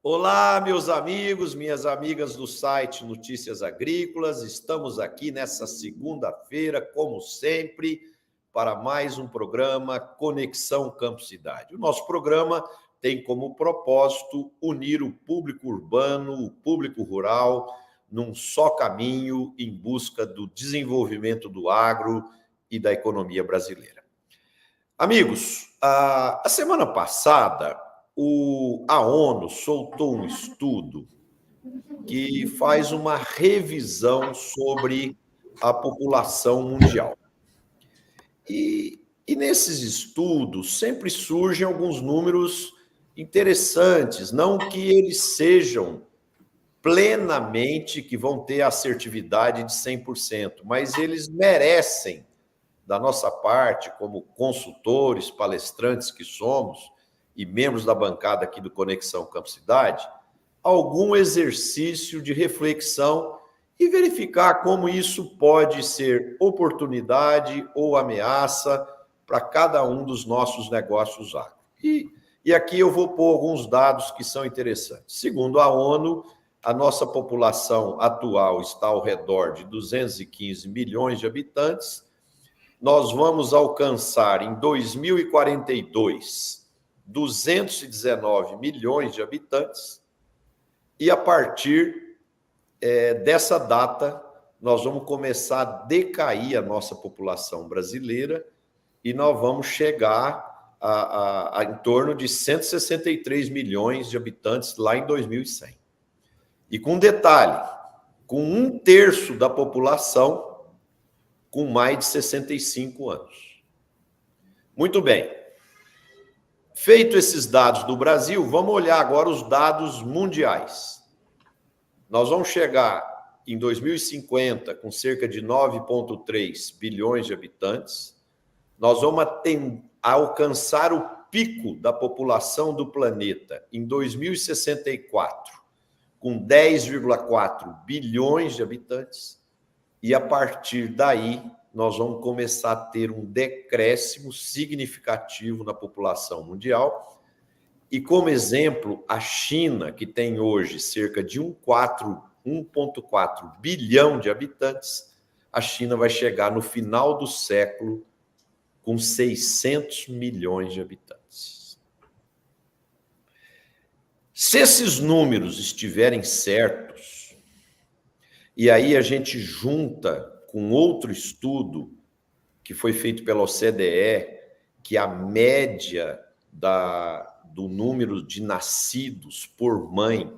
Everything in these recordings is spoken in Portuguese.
Olá, meus amigos, minhas amigas do site Notícias Agrícolas. Estamos aqui nessa segunda-feira, como sempre, para mais um programa Conexão Campo Cidade. O nosso programa tem como propósito unir o público urbano, o público rural, num só caminho em busca do desenvolvimento do agro e da economia brasileira. Amigos, a semana passada, a ONU soltou um estudo que faz uma revisão sobre a população mundial. E nesses estudos sempre surgem alguns números interessantes, não que eles sejam plenamente, que vão ter assertividade de 100%, mas eles merecem, da nossa parte, como consultores, palestrantes que somos, e membros da bancada aqui do Conexão Campo Cidade, algum exercício de reflexão e verificar como isso pode ser oportunidade ou ameaça para cada um dos nossos negócios agro. E aqui eu vou pôr alguns dados que são interessantes. Segundo a ONU, a nossa população atual está ao redor de 215 milhões de habitantes. Nós vamos alcançar em 2042 219 milhões de habitantes, e a partir dessa data, nós vamos começar a decair a nossa população brasileira e nós vamos chegar a em torno de 163 milhões de habitantes lá em 2100. E com detalhe, com 1/3 da população com mais de 65 anos. Muito bem. Feito esses dados do Brasil, vamos olhar agora os dados mundiais. Nós vamos chegar em 2050 com cerca de 9,3 bilhões de habitantes. Nós vamos alcançar o pico da população do planeta em 2064 com 10,4 bilhões de habitantes. E a partir daí, nós vamos começar a ter um decréscimo significativo na população mundial. E como exemplo, a China, que tem hoje cerca de 1,4 bilhão de habitantes, a China vai chegar no final do século com 600 milhões de habitantes. Se esses números estiverem certos, e aí a gente junta com outro estudo que foi feito pela OCDE, que a média do número de nascidos por mãe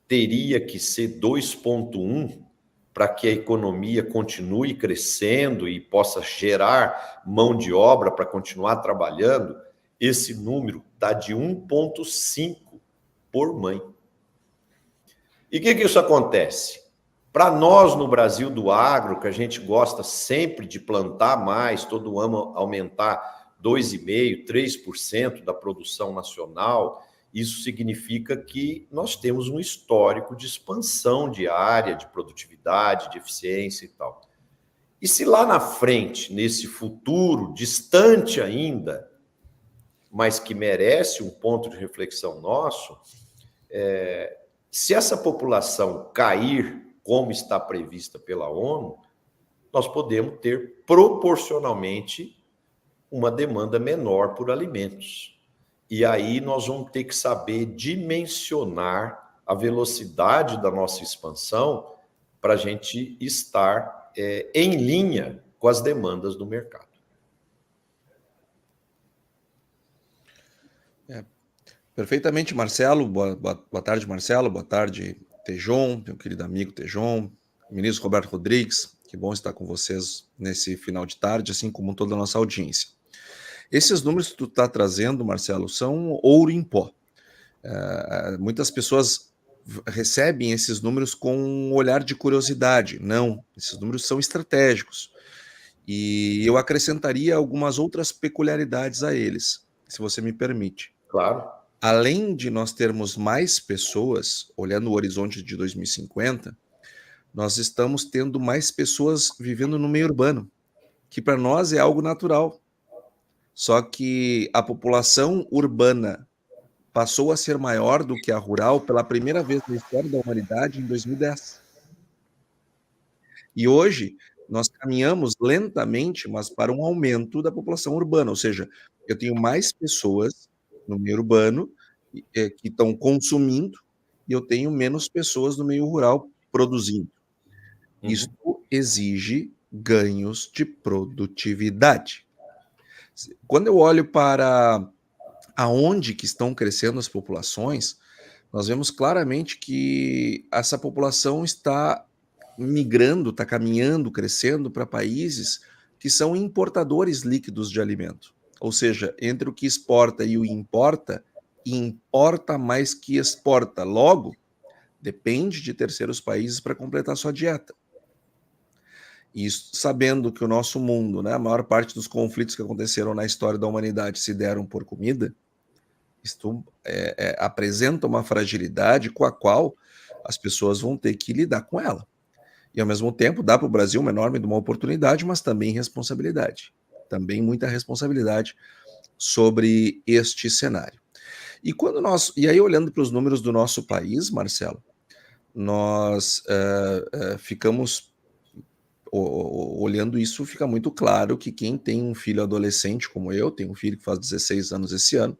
teria que ser 2,1 para que a economia continue crescendo e possa gerar mão de obra para continuar trabalhando, esse número está de 1,5 por mãe. E o que isso acontece? Para nós, no Brasil do agro, que a gente gosta sempre de plantar mais, todo ano aumentar 2,5%, 3% da produção nacional, isso significa que nós temos um histórico de expansão de área, de produtividade, de eficiência e tal. E se lá na frente, nesse futuro distante ainda, mas que merece um ponto de reflexão nosso, se essa população cair como está prevista pela ONU, nós podemos ter proporcionalmente uma demanda menor por alimentos. E aí nós vamos ter que saber dimensionar a velocidade da nossa expansão para a gente estar em linha com as demandas do mercado. Perfeitamente, Marcelo. Boa tarde, Marcelo. Boa tarde, Tejon, meu querido amigo Tejon, ministro Roberto Rodrigues. Que bom estar com vocês nesse final de tarde, assim como toda a nossa audiência. Esses números que tu está trazendo, Marcelo, são ouro em pó. Muitas pessoas recebem esses números com um olhar de curiosidade. Não, esses números são estratégicos. E eu acrescentaria algumas outras peculiaridades a eles, se você me permite. Claro. Além de nós termos mais pessoas, olhando o horizonte de 2050, nós estamos tendo mais pessoas vivendo no meio urbano, que para nós é algo natural. Só que a população urbana passou a ser maior do que a rural pela primeira vez na história da humanidade em 2010. E hoje nós caminhamos lentamente, mas para um aumento da população urbana, ou seja, eu tenho mais pessoas no meio urbano que estão consumindo e eu tenho menos pessoas no meio rural produzindo. Isso exige ganhos de produtividade. Quando eu olho para aonde que estão crescendo as populações, nós vemos claramente que essa população está migrando, está caminhando, crescendo para países que são importadores líquidos de alimento. Ou seja, entre o que exporta e o importa mais que exporta. Logo, depende de terceiros países para completar sua dieta. Isso sabendo que o nosso mundo, né, a maior parte dos conflitos que aconteceram na história da humanidade se deram por comida, isto apresenta uma fragilidade com a qual as pessoas vão ter que lidar com ela. E, ao mesmo tempo, dá para o Brasil uma enorme uma oportunidade, mas também responsabilidade. Também muita responsabilidade sobre este cenário. E aí, olhando para os números do nosso país, Marcelo, nós ficamos... Olhando isso, fica muito claro que quem tem um filho adolescente como eu, tenho um filho que faz 16 anos esse ano,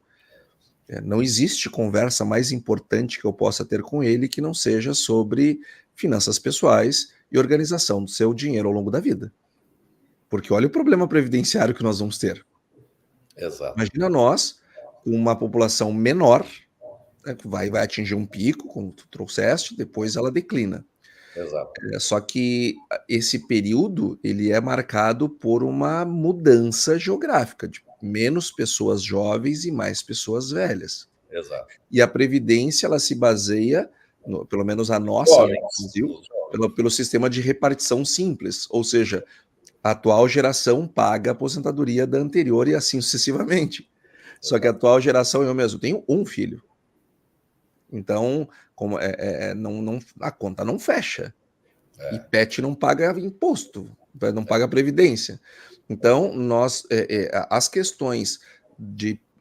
não existe conversa mais importante que eu possa ter com ele que não seja sobre finanças pessoais e organização do seu dinheiro ao longo da vida. Porque olha o problema previdenciário que nós vamos ter. Exato. Imagina nós, com uma população menor, né, que vai atingir um pico, como tu trouxeste, depois ela declina. Exato. Só que esse período ele é marcado por uma mudança geográfica, de menos pessoas jovens e mais pessoas velhas. Exato. E a previdência ela se baseia, pelo menos a nossa no Brasil, pelo sistema de repartição simples, ou seja, a atual geração paga a aposentadoria da anterior e assim sucessivamente. Só que a atual geração, eu mesmo tenho um filho. Então, como a conta não fecha. E PET não paga imposto, não paga previdência. Então, as questões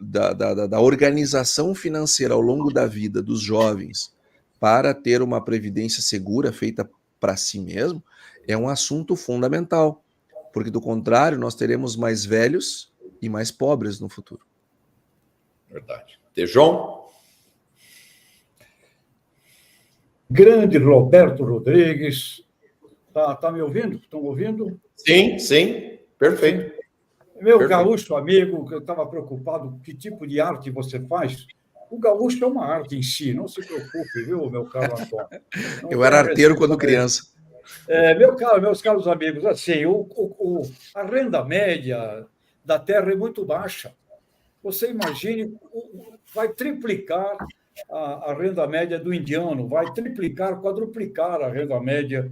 da organização financeira ao longo da vida dos jovens para ter uma previdência segura feita para si mesmo é um assunto fundamental, porque do contrário nós teremos mais velhos e mais pobres no futuro. Verdade. Tejon? Grande Roberto Rodrigues. Tá me ouvindo? Estão ouvindo? Sim, perfeito. Sim. Meu gaúcho amigo, que eu estava preocupado, que tipo de arte você faz? O gaúcho é uma arte em si, não se preocupe, viu, meu caro Antônio? Eu era arteiro quando criança. Meus caros amigos, assim, a renda média da terra é muito baixa. Você imagine, vai triplicar a renda média do indiano, vai triplicar, quadruplicar a renda média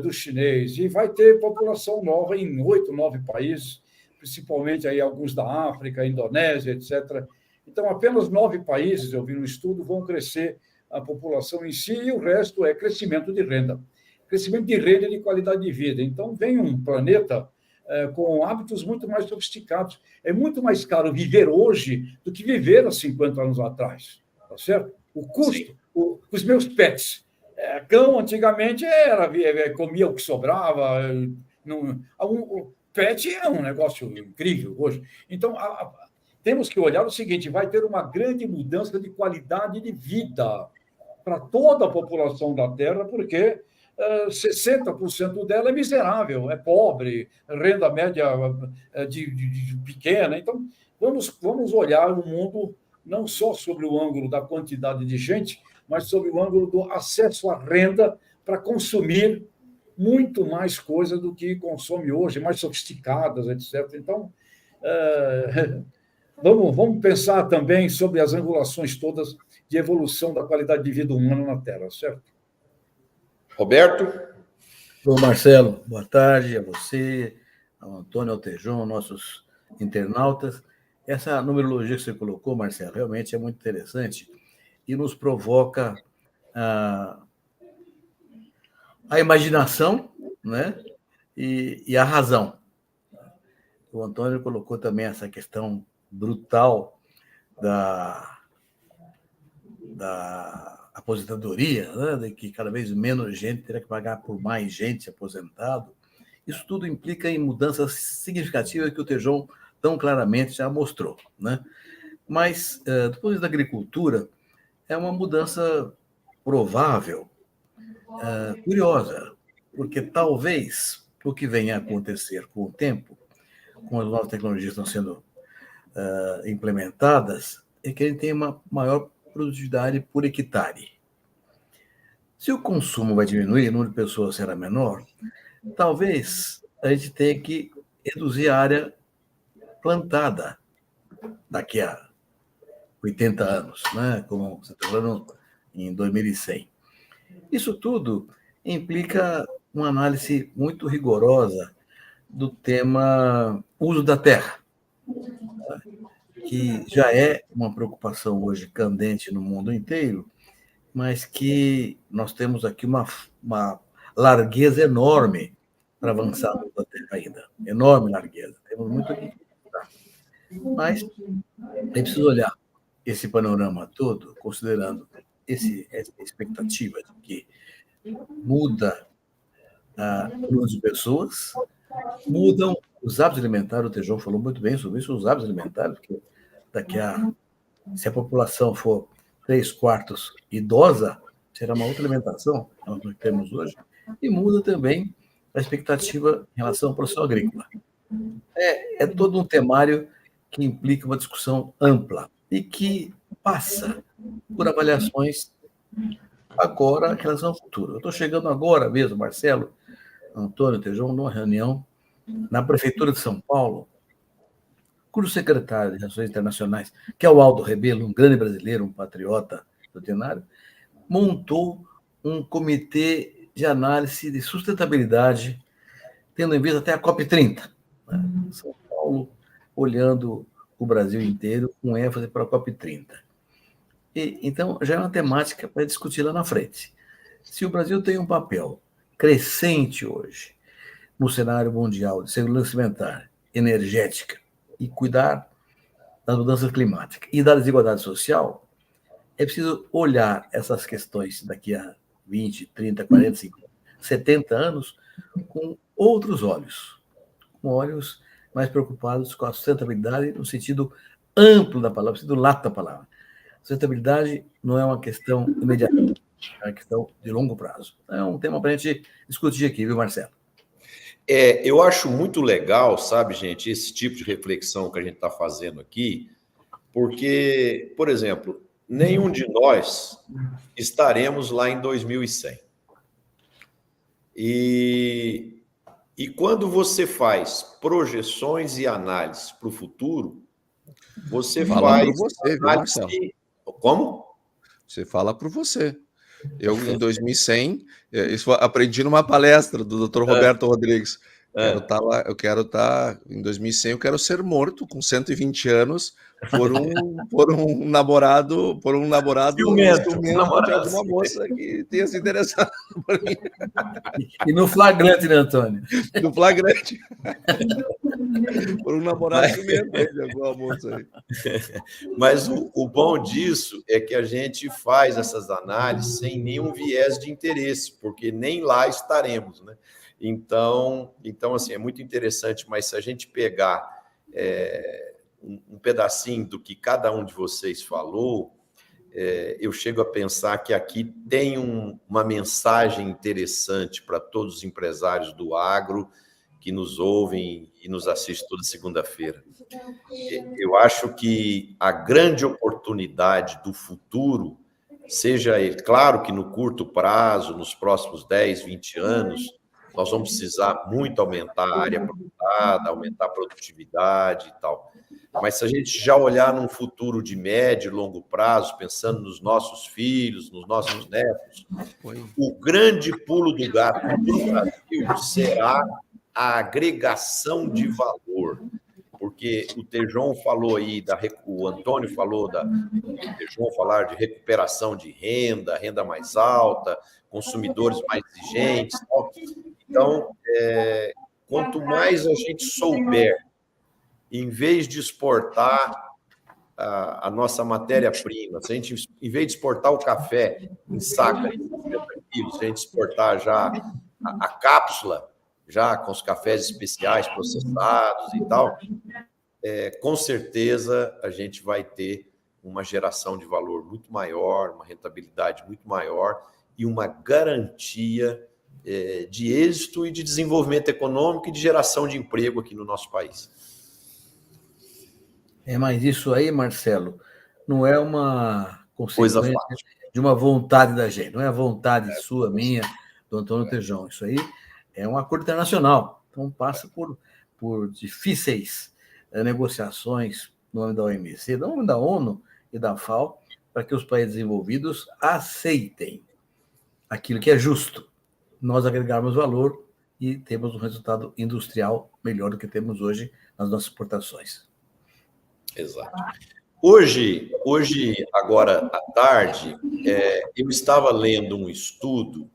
do chinês, e vai ter população nova em 8, 9 países, principalmente aí alguns da África, Indonésia, etc. Então, apenas 9 países, eu vi no estudo, vão crescer a população em si, e o resto é crescimento de renda. Crescimento de renda e de qualidade de vida. Então, vem um planeta com hábitos muito mais sofisticados. É muito mais caro viver hoje do que viver há 50 anos atrás. Tá certo? O custo, os meus pets. Cão, antigamente, comia o que sobrava. O pet é um negócio incrível hoje. Então, temos que olhar o seguinte: vai ter uma grande mudança de qualidade de vida para toda a população da Terra, porque 60% dela é miserável, é pobre, renda média de pequena. Então, vamos olhar o mundo não só sobre o ângulo da quantidade de gente, mas sobre o ângulo do acesso à renda para consumir muito mais coisas do que consome hoje, mais sofisticadas, etc. Então, vamos pensar também sobre as angulações todas de evolução da qualidade de vida humana na Terra, certo? Roberto? Bom, Marcelo, boa tarde a você, ao Antônio, ao Tejon, nossos internautas. Essa numerologia que você colocou, Marcelo, realmente é muito interessante e nos provoca a imaginação, né? e a razão. O Antônio colocou também essa questão brutal da aposentadoria, né, de que cada vez menos gente terá que pagar por mais gente aposentado, isso tudo implica em mudanças significativas que o Tejon tão claramente já mostrou, né? Mas, depois da agricultura, é uma mudança provável, curiosa, porque talvez o que venha a acontecer com o tempo, com as novas tecnologias que estão sendo implementadas, é que a gente tem uma maior produtividade por hectare. Se o consumo vai diminuir, o número de pessoas será menor, talvez a gente tenha que reduzir a área plantada daqui a 80 anos, né? Como você está falando, em 2100. Isso tudo implica uma análise muito rigorosa do tema uso da terra, que já é uma preocupação hoje candente no mundo inteiro, mas que nós temos aqui uma largueza enorme para avançar no uso da terra ainda. Enorme largueza. Temos muito aqui. Mas é preciso olhar esse panorama todo, considerando essa expectativa de que muda o número de pessoas, mudam os hábitos alimentares. O Tejon falou muito bem sobre isso, os hábitos alimentares, porque se a população for 3/4 idosa, será uma outra alimentação que temos hoje, e muda também a expectativa em relação à produção agrícola. É todo um temário que implica uma discussão ampla e que passa por avaliações agora em relação ao futuro. Eu estou chegando agora mesmo, Marcelo, Antônio, Tejon, numa reunião na Prefeitura de São Paulo, cujo secretário de Relações Internacionais, que é o Aldo Rebelo, um grande brasileiro, um patriota doutrinário, montou um comitê de análise de sustentabilidade, tendo em vista até a COP30. Né? São Paulo olhando o Brasil inteiro com ênfase para a COP30. Então, já é uma temática para discutir lá na frente. Se o Brasil tem um papel crescente hoje no cenário mundial de segurança alimentar, energética e cuidar das mudanças climáticas e da desigualdade social, é preciso olhar essas questões daqui a 20, 30, 40, 50, 70 anos com outros olhos, com olhos mais preocupados com a sustentabilidade no sentido amplo da palavra, no sentido lato da palavra. Sustentabilidade não é uma questão imediata, é uma questão de longo prazo. É um tema para a gente discutir aqui, viu, Marcelo? Eu acho muito legal, sabe, gente, esse tipo de reflexão que a gente está fazendo aqui, porque, por exemplo, nenhum de nós estaremos lá em 2100. E quando você faz projeções e análises para o futuro, você fala faz você, viu, Marcelo? Como? Você fala por você. Eu, em 2100, isso aprendi numa palestra do Dr. Roberto Rodrigues. Eu quero estar em 2100, eu quero ser morto com 120 anos por um namorado ciumento de alguma moça que tenha se interessado por mim. E no flagrante, né, Antônio? No flagrante. Por um namorado ciumento de alguma moça aí. Mas o bom disso é que a gente faz essas análises sem nenhum viés de interesse, porque nem lá estaremos, né? Então assim, é muito interessante, mas se a gente pegar um pedacinho do que cada um de vocês falou, eu chego a pensar que aqui tem uma mensagem interessante para todos os empresários do agro que nos ouvem e nos assistem toda segunda-feira. Eu acho que a grande oportunidade do futuro, seja ele, claro que no curto prazo, nos próximos 10, 20 anos, nós vamos precisar muito aumentar a área plantada, aumentar a produtividade e tal. Mas se a gente já olhar num futuro de médio e longo prazo, pensando nos nossos filhos, nos nossos netos, o grande pulo do gato para o Brasil será a agregação de valor. Porque o Tejon falou aí, o Antônio falou o Tejon falar de recuperação de renda mais alta, consumidores mais exigentes. Então, quanto mais a gente souber em vez de exportar a nossa matéria-prima, se a gente, em vez de exportar o café em saca de 50 quilos, se a gente exportar já a cápsula, já com os cafés especiais processados e tal, com certeza a gente vai ter uma geração de valor muito maior, uma rentabilidade muito maior e uma garantia de êxito e de desenvolvimento econômico e de geração de emprego aqui no nosso país. Mas isso aí, Marcelo, não é uma Coisa consequência fácil. de uma vontade da gente, não é a vontade sua, minha, do Antônio Tejão. Isso aí é um acordo internacional. Então, passa por difíceis negociações no nome da OMC, no nome da ONU e da FAO, para que os países desenvolvidos aceitem aquilo que é justo, nós agregarmos valor e temos um resultado industrial melhor do que temos hoje nas nossas exportações. Exato. Hoje, agora à tarde, eu estava lendo um estudo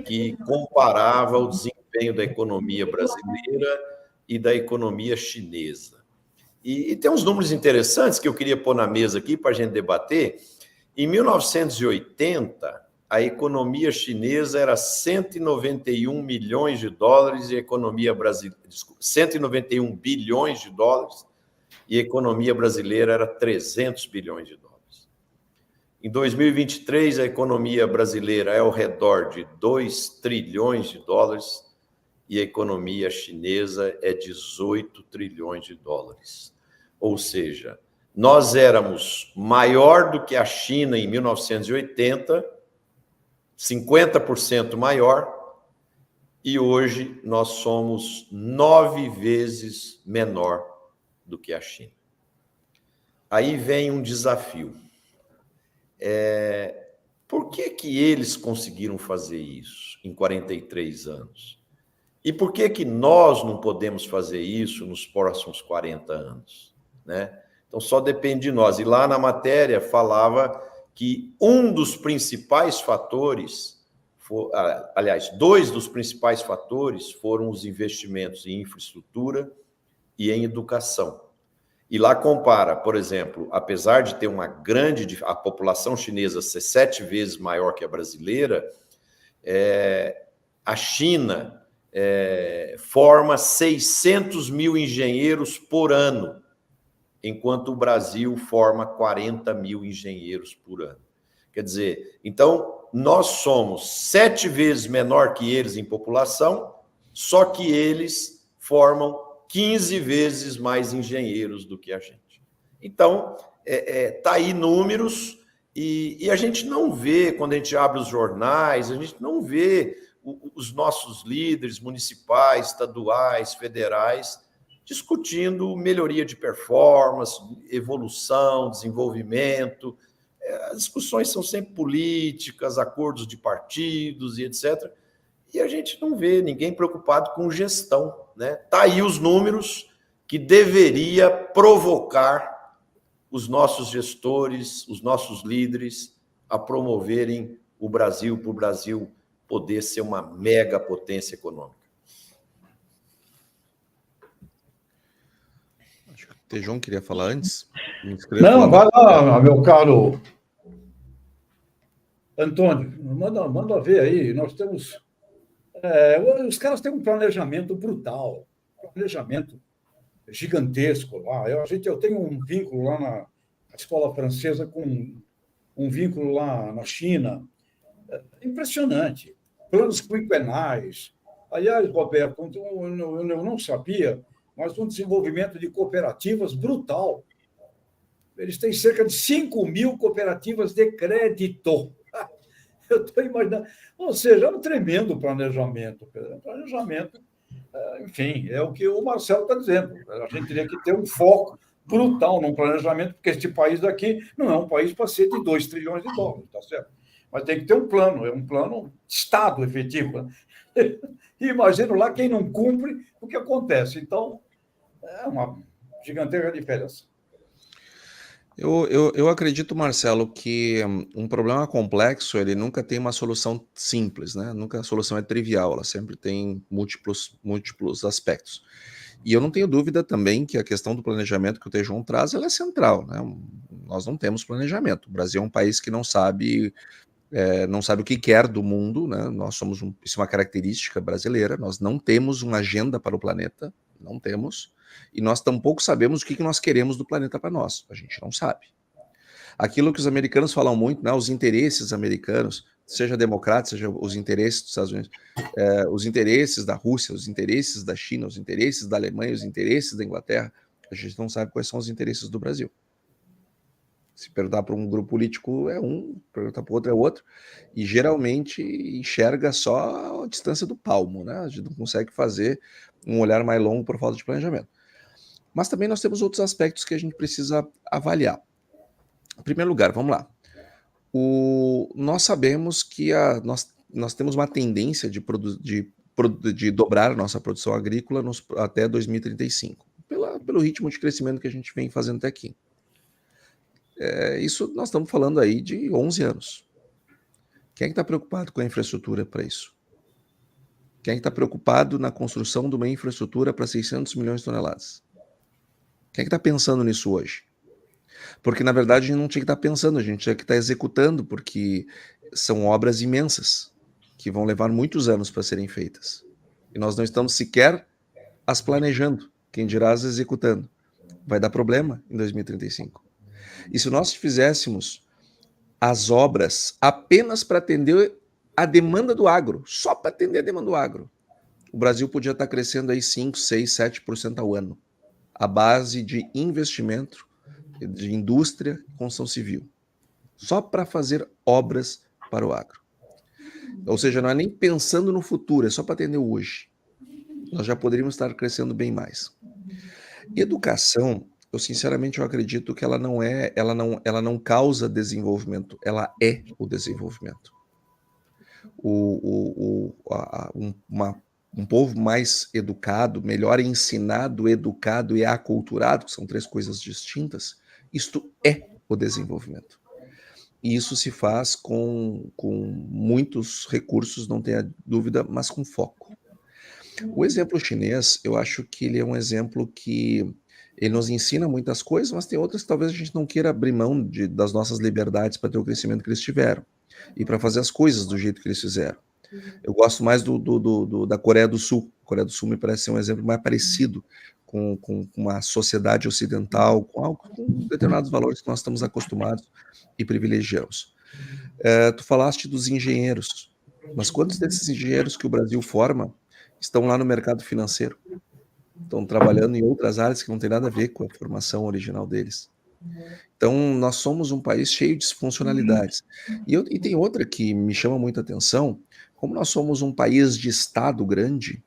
que comparava o desempenho da economia brasileira e da economia chinesa. E tem uns números interessantes que eu queria pôr na mesa aqui para a gente debater. Em 1980, a economia chinesa era 191 milhões de dólares e a economia brasileira, 191 bilhões de dólares e a economia brasileira era 300 bilhões de dólares. Em 2023, a economia brasileira é ao redor de 2 trilhões de dólares e a economia chinesa é 18 trilhões de dólares. Ou seja, nós éramos maior do que a China em 1980, 50% maior, e hoje nós somos 9 vezes menor do que a China. Aí vem um desafio. Por que eles conseguiram fazer isso em 43 anos? E por que nós não podemos fazer isso nos próximos 40 anos? Né? Então, só depende de nós. E lá na matéria falava que um dos principais fatores, aliás, 2 dos principais fatores foram os investimentos em infraestrutura e em educação. E lá compara, por exemplo, apesar de ter a população chinesa ser 7 vezes maior que a brasileira, a China forma 600 mil engenheiros por ano, enquanto o Brasil forma 40 mil engenheiros por ano. Quer dizer, então, nós somos 7 vezes menor que eles em população, só que eles formam 15 vezes mais engenheiros do que a gente. Então, tá aí números e a gente não vê, quando a gente abre os jornais, a gente não vê os nossos líderes municipais, estaduais, federais, discutindo melhoria de performance, evolução, desenvolvimento. As discussões são sempre políticas, acordos de partidos e etc., e a gente não vê ninguém preocupado com gestão, né? Tá aí os números que deveria provocar os nossos gestores, os nossos líderes a promoverem o Brasil para o Brasil poder ser uma mega potência econômica. Acho que o Tejão queria falar antes. Não, vai lá, meu caro Antônio, manda ver aí. Nós temos... os caras têm um planejamento brutal, planejamento gigantesco lá. Eu tenho um vínculo lá na escola francesa com um vínculo lá na China. Impressionante. Planos quinquenais. Aliás, Roberto, eu não sabia, mas um desenvolvimento de cooperativas brutal. Eles têm cerca de 5 mil cooperativas de crédito. Eu estou imaginando. Ou seja, é um tremendo planejamento. Planejamento, enfim, é o que o Marcelo está dizendo. A gente teria que ter um foco brutal no planejamento, porque este país daqui não é um país para ser de 2 trilhões de dólares, tá certo? Mas tem que ter um plano, é um plano Estado efetivo. E imagino lá quem não cumpre, o que acontece. Então, é uma gigantesca diferença. Eu acredito, Marcelo, que um problema complexo, ele nunca tem uma solução simples, né? Nunca a solução é trivial, ela sempre tem múltiplos aspectos. E eu não tenho dúvida também que a questão do planejamento que o Tejon traz, ela é central, né? Nós não temos planejamento. O Brasil é um país que não sabe o que quer do mundo, né? Nós somos isso é uma característica brasileira, nós não temos uma agenda para o planeta, não temos, e nós tampouco sabemos o que nós queremos do planeta para nós, a gente não sabe. Aquilo que os americanos falam muito, né? Os interesses americanos, seja democrata, seja os interesses dos Estados Unidos, os interesses da Rússia, os interesses da China, os interesses da Alemanha, os interesses da Inglaterra, a gente não sabe quais são os interesses do Brasil. Se perguntar para um grupo político é um, perguntar para o outro é outro, e geralmente enxerga só a distância do palmo, né? A gente não consegue fazer um olhar mais longo por falta de planejamento. Mas também nós temos outros aspectos que a gente precisa avaliar. Em primeiro lugar, vamos lá. Nós sabemos que nós temos uma tendência de dobrar a nossa produção agrícola até 2035, pelo ritmo de crescimento que a gente vem fazendo até aqui. Isso nós estamos falando aí de 11 anos. Quem é que está preocupado com a infraestrutura para isso? Quem é que está preocupado na construção de uma infraestrutura para 600 milhões de toneladas? Quem é que está pensando nisso hoje? Porque, na verdade, a gente não tinha que estar pensando, a gente tinha que estar executando, porque são obras imensas, que vão levar muitos anos para serem feitas. E nós não estamos sequer as planejando, quem dirá as executando. Vai dar problema em 2035. E se nós fizéssemos as obras apenas para atender a demanda do agro, só para atender a demanda do agro, o Brasil podia estar crescendo aí 5, 6, 7% ao ano, à base de investimento, de indústria e construção civil, só para fazer obras para o agro. Ou seja, não é nem pensando no futuro, é só para atender o hoje. Nós já poderíamos estar crescendo bem mais. Educação, eu sinceramente acredito que ela não causa desenvolvimento, ela é o desenvolvimento. Um povo mais educado, melhor ensinado, educado e aculturado, que são 3 coisas distintas, isto é o desenvolvimento. E isso se faz com muitos recursos, não tenha dúvida, mas com foco. O exemplo chinês, eu acho que ele é um exemplo que ele nos ensina muitas coisas, mas tem outras que talvez a gente não queira abrir mão das nossas liberdades para ter o crescimento que eles tiveram e para fazer as coisas do jeito que eles fizeram. Eu gosto mais da Coreia do Sul. A Coreia do Sul me parece ser um exemplo mais parecido com uma sociedade ocidental, com determinados valores que nós estamos acostumados e privilegiamos. Tu falaste dos engenheiros, mas quantos desses engenheiros que o Brasil forma estão lá no mercado financeiro? Estão trabalhando em outras áreas que não tem nada a ver com a formação original deles. Então, nós somos um país cheio de disfuncionalidades. E tem outra que me chama muita atenção, como nós somos um país de Estado grande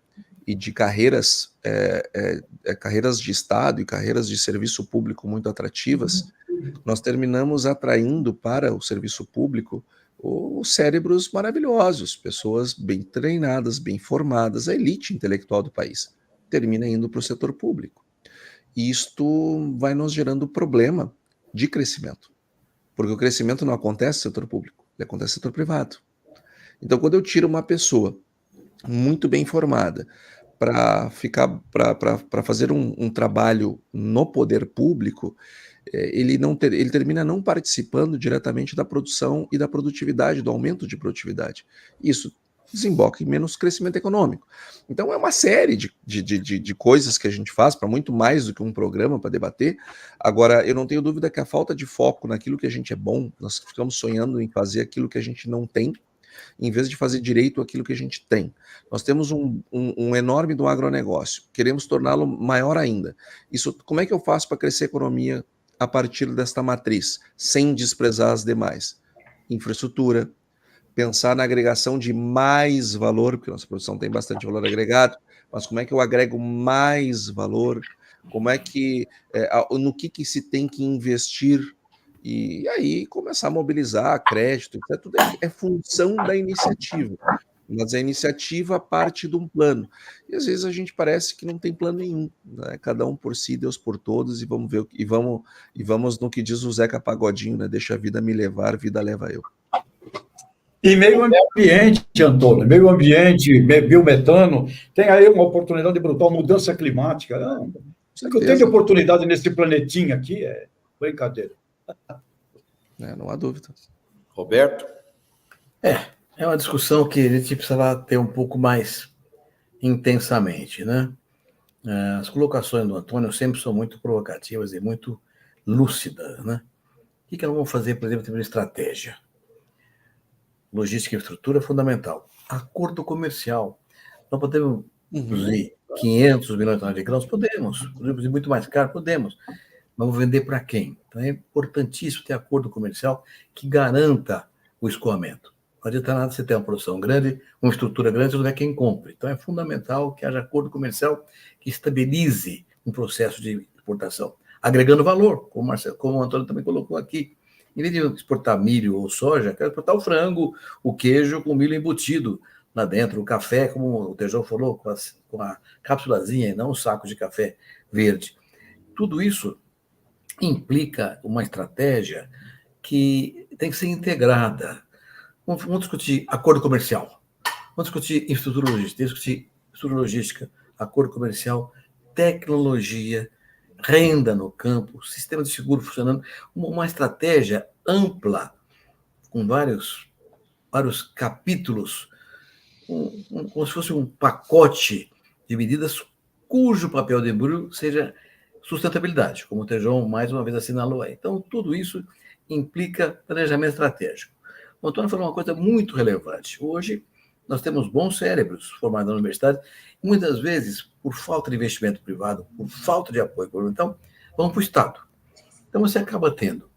e de carreiras de Estado e carreiras de serviço público muito atrativas, nós terminamos atraindo para o serviço público os cérebros maravilhosos, pessoas bem treinadas, bem formadas, a elite intelectual do país termina indo para o setor público. E isto vai nos gerando problema de crescimento, porque o crescimento não acontece no setor público, ele acontece no setor privado. Então, quando eu tiro uma pessoa muito bem formada para fazer um trabalho no poder público, ele termina não participando diretamente da produção e da produtividade, do aumento de produtividade. Isso desemboca em menos crescimento econômico. Então é uma série de coisas que a gente faz para muito mais do que um programa para debater. Agora, eu não tenho dúvida que a falta de foco naquilo que a gente é bom, nós ficamos sonhando em fazer aquilo que a gente não tem, em vez de fazer direito aquilo que a gente tem. Nós temos um enorme do agronegócio, queremos torná-lo maior ainda. Isso, como é que eu faço para crescer a economia a partir desta matriz, sem desprezar as demais? Infraestrutura, pensar na agregação de mais valor, porque nossa produção tem bastante valor agregado, mas como é que eu agrego mais valor? Como é que, no que se tem que investir? E aí começar a mobilizar crédito, etc. Tudo é função da iniciativa, mas a iniciativa parte de um plano. E às vezes a gente parece que não tem plano nenhum, né? Cada um por si, Deus por todos, e vamos ver, e vamos no que diz o Zeca Pagodinho, né? Deixa a vida me levar, vida leva eu. E meio ambiente, Antônio, meio ambiente, biometano, tem aí uma oportunidade brutal, mudança climática. Não, o que eu tenho de oportunidade nesse planetinha aqui é brincadeira. Não há dúvida. Roberto? É uma discussão que a gente precisava ter um pouco mais intensamente, né? As colocações do Antônio sempre são muito provocativas e muito lúcidas, né? O que nós vamos fazer, por exemplo, em termos de estratégia? Logística e infraestrutura é fundamental. Acordo comercial. Nós podemos produzir 500 milhões de toneladas de grãos? Podemos produzir muito mais caro? Podemos. Vamos vender para quem? Então é importantíssimo ter acordo comercial que garanta o escoamento. Não adianta nada você ter uma produção grande, uma estrutura grande, se não é quem compre. Então é fundamental que haja acordo comercial que estabilize um processo de exportação, agregando valor, como o Antônio também colocou aqui. Em vez de exportar milho ou soja, quero exportar o frango, o queijo com milho embutido lá dentro, o café, como o Tejão falou, com a cápsulazinha e não um saco de café verde. Tudo isso implica uma estratégia que tem que ser integrada. Vamos discutir acordo comercial, vamos discutir infraestrutura logística, acordo comercial, tecnologia, renda no campo, sistema de seguro funcionando, uma estratégia ampla, com vários capítulos, como se fosse um pacote de medidas cujo papel de embrulho seja sustentabilidade, como o Tejão mais uma vez assinalou aí. Então, tudo isso implica planejamento estratégico. O Antônio falou uma coisa muito relevante. Hoje, nós temos bons cérebros formados na universidade, e muitas vezes, por falta de investimento privado, por falta de apoio governamental, vão para o Estado. Então, você acaba tendo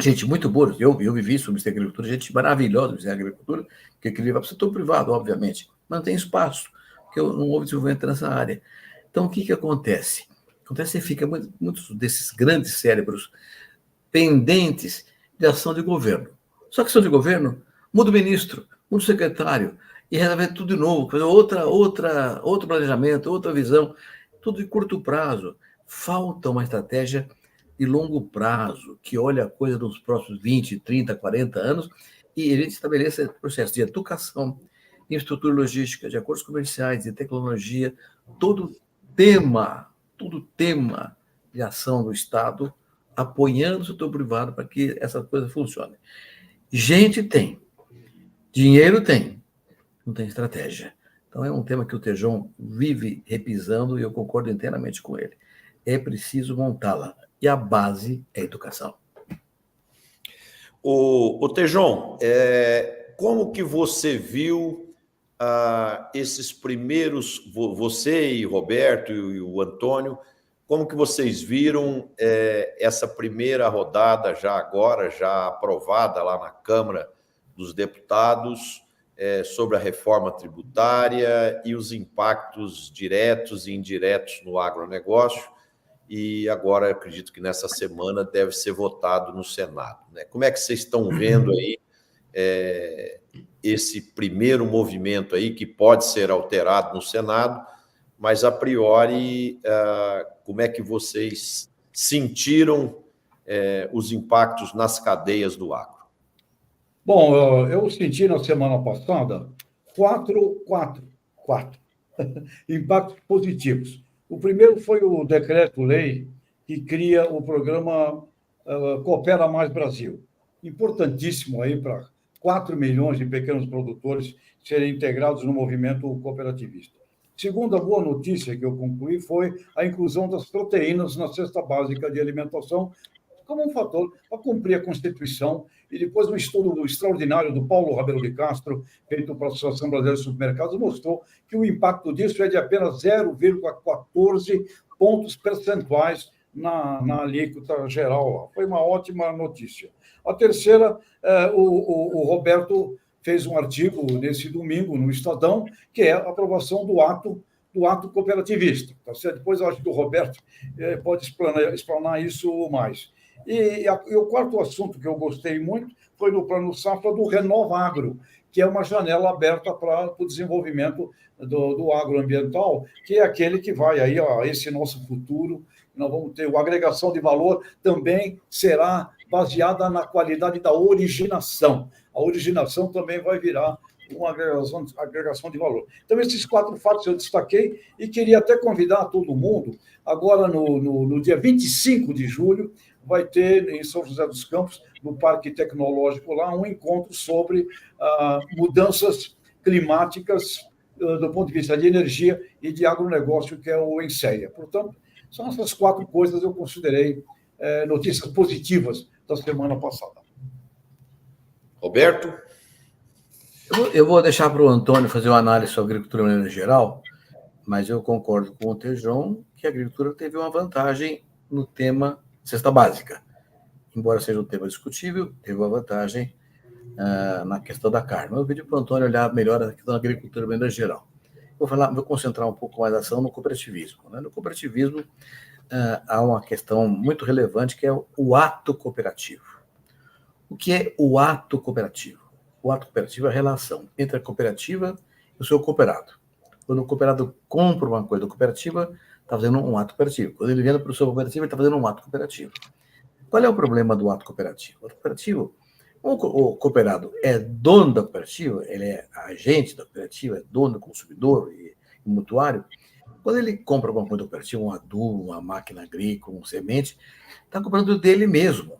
gente muito boa. Eu vivi sobre a agricultura, gente maravilhosa sobre a agricultura, que queria para o setor privado, obviamente, mas não tem espaço, porque não houve desenvolvimento nessa área. Então, o que acontece? Acontece que fica muitos desses grandes cérebros pendentes de ação de governo. Só que ação de governo, muda o ministro, muda o secretário, e resolve tudo de novo, fazer outro planejamento, outra visão, tudo de curto prazo. Falta uma estratégia de longo prazo, que olha a coisa nos próximos 20, 30, 40 anos, e a gente estabeleça processo de educação, de infraestrutura logística, de acordos comerciais, de tecnologia, todo tema de ação do Estado, apoiando o setor privado para que essa coisa funcione. Gente tem, dinheiro tem, não tem estratégia. Então é um tema que o Tejão vive repisando e eu concordo inteiramente com ele. É preciso montá-la. E a base é a educação. O Tejão, como que você viu esses primeiros, você e Roberto e o Antônio, como que vocês viram essa primeira rodada já aprovada lá na Câmara dos Deputados sobre a reforma tributária e os impactos diretos e indiretos no agronegócio? E agora, acredito que nessa semana deve ser votado no Senado, né? Como é que vocês estão vendo aí esse primeiro movimento aí, que pode ser alterado no Senado, mas, a priori, como é que vocês sentiram os impactos nas cadeias do agro? Bom, eu senti na semana passada quatro impactos positivos. O primeiro foi o decreto-lei que cria o programa Coopera Mais Brasil. Importantíssimo aí para 4 milhões de pequenos produtores serem integrados no movimento cooperativista. Segunda boa notícia que eu concluí foi a inclusão das proteínas na cesta básica de alimentação como um fator para cumprir a Constituição. E depois um estudo extraordinário do Paulo Rabelo de Castro, feito pela Associação Brasileira de Supermercados, mostrou que o impacto disso é de apenas 0,14 pontos percentuais na alíquota geral. Foi uma ótima notícia. A terceira, o Roberto fez um artigo nesse domingo no Estadão, que é a aprovação do ato cooperativista. Tá certo? Depois eu acho que o Roberto pode explanar isso mais. E o quarto assunto que eu gostei muito foi no Plano Safra do Renova Agro, que é uma janela aberta para o desenvolvimento do agroambiental, que é aquele que vai aí a esse nosso futuro. Nós vamos ter a agregação de valor, também será baseada na qualidade da originação. A originação também vai virar uma agregação de valor. Então, esses 4 fatos eu destaquei e queria até convidar todo mundo. Agora, no dia 25 de julho, vai ter, em São José dos Campos, no Parque Tecnológico, lá, um encontro sobre mudanças climáticas do ponto de vista de energia e de agronegócio, que é o ENSEA. Portanto, são essas 4 coisas que eu considerei notícias positivas da semana passada. Roberto? Eu vou deixar para o Antônio fazer uma análise sobre a agricultura de maneira geral, mas eu concordo com o Tejon que a agricultura teve uma vantagem no tema cesta básica. Embora seja um tema discutível, teve uma vantagem na questão da carne. Eu pedi para o Antônio olhar melhor a questão da agricultura de maneira geral. Vou concentrar um pouco mais a ação no cooperativismo. No cooperativismo, há uma questão muito relevante, que é o ato cooperativo. O que é o ato cooperativo? O ato cooperativo é a relação entre a cooperativa e o seu cooperado. Quando o cooperado compra uma coisa da cooperativa, está fazendo um ato cooperativo. Quando ele vende para o seu cooperativo, ele está fazendo um ato cooperativo. Qual é o problema do ato cooperativo? O ato cooperativo, o cooperado é dono da cooperativa, ele é agente da cooperativa, é dono do consumidor e mutuário. Quando ele compra alguma coisa da cooperativa, um adubo, uma máquina agrícola, um semente, está comprando dele mesmo.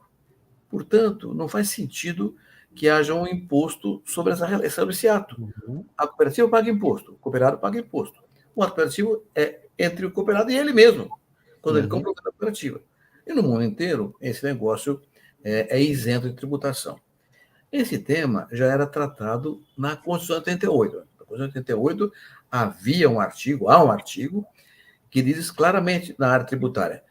Portanto, não faz sentido que haja um imposto sobre esse ato. A cooperativa paga imposto, o cooperado paga imposto. O ato cooperativo é entre o cooperado e ele mesmo, quando ele compra uma cooperativa. E no mundo inteiro, esse negócio é isento de tributação. Esse tema já era tratado na Constituição de 88. Na Constituição de 88 há um artigo que diz claramente na área tributária: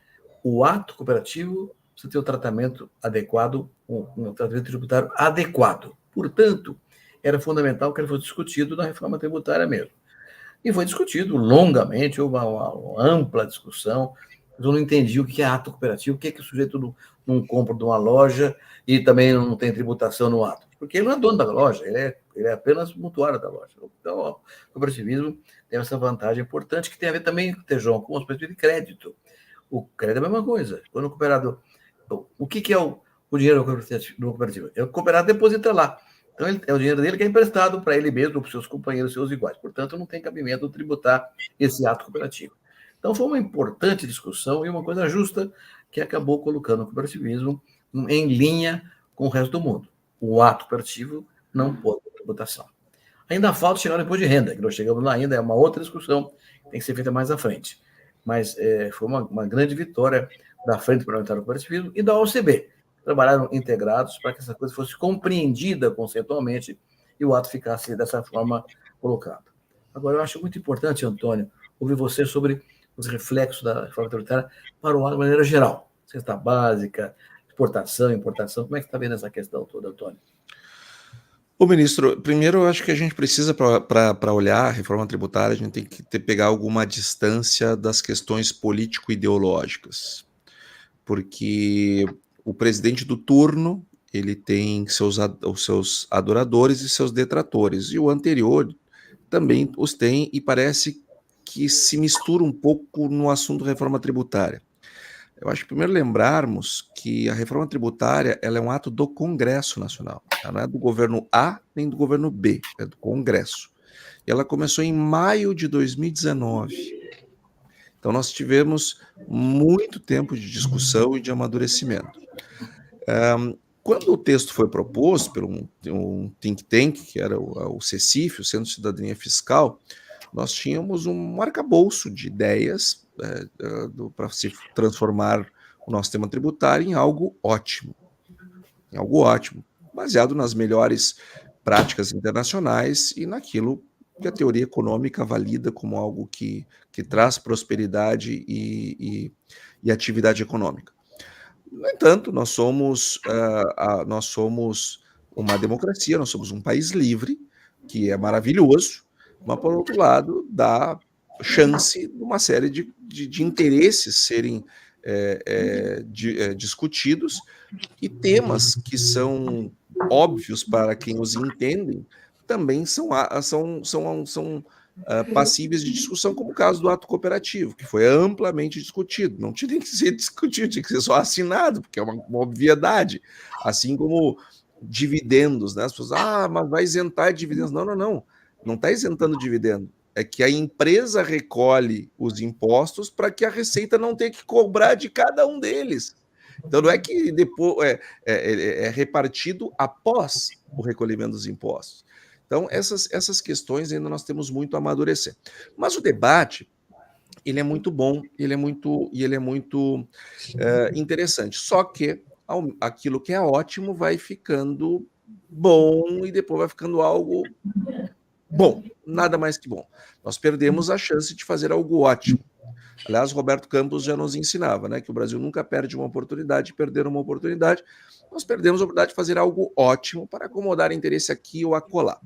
o ato cooperativo precisa ter o tratamento adequado, um tratamento tributário adequado. Portanto, era fundamental que ele fosse discutido na reforma tributária mesmo. E foi discutido longamente, houve uma ampla discussão. Eu não entendi o que é ato cooperativo, o que é que o sujeito não compra de uma loja e também não tem tributação no ato. Porque ele não é dono da loja, ele é apenas mutuário da loja. Então, o cooperativismo tem essa vantagem importante, que tem a ver também, Tejon, com o aspecto de crédito. O crédito é a mesma coisa. Quando o cooperado... O que é o dinheiro do cooperativo? O cooperado deposita lá. Então, é o dinheiro dele que é emprestado para ele mesmo, para os seus companheiros, seus iguais. Portanto, não tem cabimento tributar esse ato cooperativo. Então, foi uma importante discussão e uma coisa justa que acabou colocando o cooperativismo em linha com o resto do mundo. O ato cooperativo não pode ter tributação. Ainda falta chegar no imposto de renda, que nós chegamos lá ainda, é uma outra discussão que tem que ser feita mais à frente. Mas foi uma grande vitória da Frente Parlamentar do Cooperativismo e da OCB. Trabalharam integrados para que essa coisa fosse compreendida conceitualmente e o ato ficasse dessa forma colocado. Agora, eu acho muito importante, Antônio, ouvir você sobre os reflexos da reforma tributária para o agro de maneira geral. Cesta básica, exportação, importação. Como é que está vendo essa questão toda, Antônio? Ô, ministro, primeiro eu acho que a gente precisa, para olhar a reforma tributária, a gente tem que pegar alguma distância das questões político-ideológicas. Porque o presidente do turno, ele tem os seus adoradores e seus detratores, e o anterior também os tem, e parece que se mistura um pouco no assunto da reforma tributária. Eu acho que primeiro lembrarmos que a reforma tributária ela é um ato do Congresso Nacional. Ela não é do governo A nem do governo B, é do Congresso. E ela começou em maio de 2019. Então nós tivemos muito tempo de discussão e de amadurecimento. Quando o texto foi proposto por um think tank, que era o CECIF, o Centro de Cidadania Fiscal, nós tínhamos um arcabouço de ideias para se transformar o nosso sistema tributário em algo ótimo, baseado nas melhores práticas internacionais e naquilo que a teoria econômica valida como algo que traz prosperidade e atividade econômica. No entanto, nós somos uma democracia, nós somos um país livre, que é maravilhoso, mas, por outro lado, dá chance de uma série de interesses serem discutidos, e temas que são óbvios para quem os entendem também são passíveis de discussão, como o caso do ato cooperativo, que foi amplamente discutido. Não tinha nem que ser discutido, tinha que ser só assinado, porque é uma obviedade. Assim como dividendos, né? As pessoas, mas vai isentar dividendos. Não, não, não. Não está isentando dividendo. É que a empresa recolhe os impostos para que a Receita não tenha que cobrar de cada um deles. Então não é que depois é repartido após o recolhimento dos impostos. Então essas questões ainda nós temos muito a amadurecer. Mas o debate ele é muito bom, ele é muito interessante. Só que aquilo que é ótimo vai ficando bom e depois vai ficando algo bom, nada mais que bom. Nós perdemos a chance de fazer algo ótimo. Aliás, Roberto Campos já nos ensinava, né, que o Brasil nunca perde uma oportunidade, perder uma oportunidade. Nós perdemos a oportunidade de fazer algo ótimo para acomodar interesse aqui ou acolá.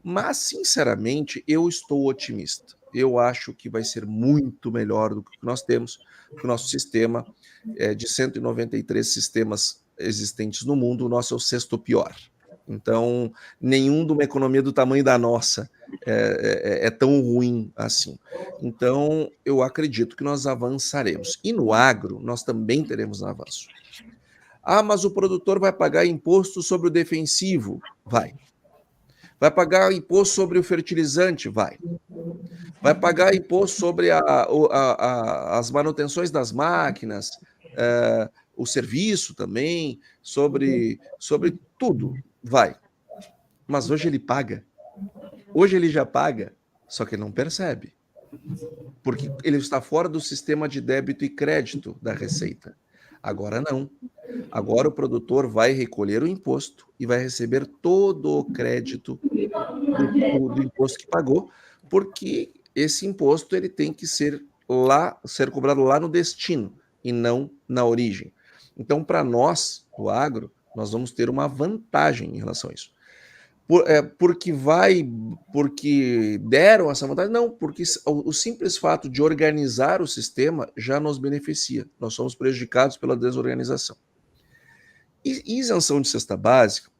Mas, sinceramente, eu estou otimista. Eu acho que vai ser muito melhor do que nós temos, porque o nosso sistema de 193 sistemas existentes no mundo, o nosso é o 6º pior. Então, nenhum de uma economia do tamanho da nossa é tão ruim assim. Então, eu acredito que nós avançaremos. E no agro, nós também teremos um avanço. Mas o produtor vai pagar imposto sobre o defensivo? Vai. Vai pagar imposto sobre o fertilizante? Vai. Vai pagar imposto sobre as manutenções das máquinas, o serviço também, sobre tudo? Vai. Mas hoje ele paga. Hoje ele já paga, só que ele não percebe. Porque ele está fora do sistema de débito e crédito da Receita. Agora não. Agora o produtor vai recolher o imposto e vai receber todo o crédito do imposto que pagou, porque esse imposto ele tem que ser cobrado lá no destino e não na origem. Então, para nós, do agro, nós vamos ter uma vantagem em relação a isso. Porque deram essa vantagem? Não, porque o simples fato de organizar o sistema já nos beneficia. Nós somos prejudicados pela desorganização. E isenção de cesta básica,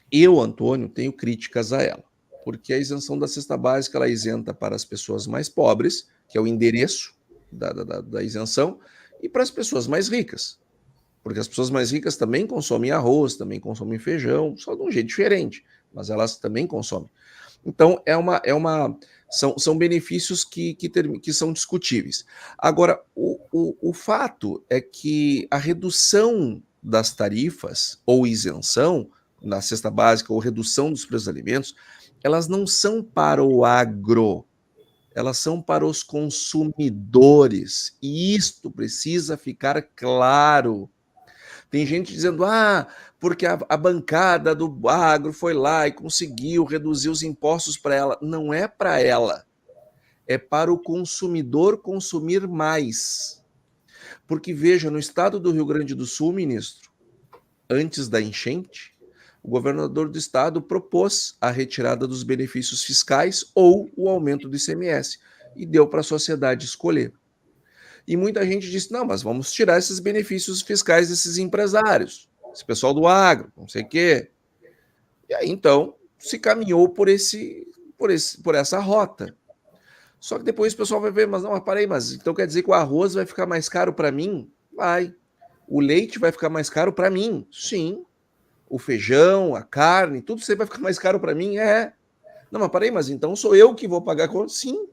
eu, Antônio, tenho críticas a ela, porque a isenção da cesta básica ela isenta para as pessoas mais pobres, que é o endereço da isenção, e para as pessoas mais ricas, porque as pessoas mais ricas também consomem arroz, também consomem feijão, só de um jeito diferente, mas elas também consomem. Então, são benefícios que são discutíveis. Agora, o fato é que a redução das tarifas ou isenção na cesta básica ou redução dos preços dos alimentos, elas não são para o agro, elas são para os consumidores. E isto precisa ficar claro. Tem gente dizendo, porque a bancada do agro foi lá e conseguiu reduzir os impostos para ela. Não é para ela, é para o consumidor consumir mais. Porque, veja, no estado do Rio Grande do Sul, ministro, antes da enchente, o governador do estado propôs a retirada dos benefícios fiscais ou o aumento do ICMS e deu para a sociedade escolher. E muita gente disse, não, mas vamos tirar esses benefícios fiscais desses empresários, esse pessoal do agro, não sei o quê. E aí, então, se caminhou por essa rota. Só que depois o pessoal vai ver, mas então quer dizer que o arroz vai ficar mais caro para mim? Vai. O leite vai ficar mais caro para mim? Sim. O feijão, a carne, tudo isso vai ficar mais caro para mim? Não, mas então sou eu que vou pagar a conta? Sim.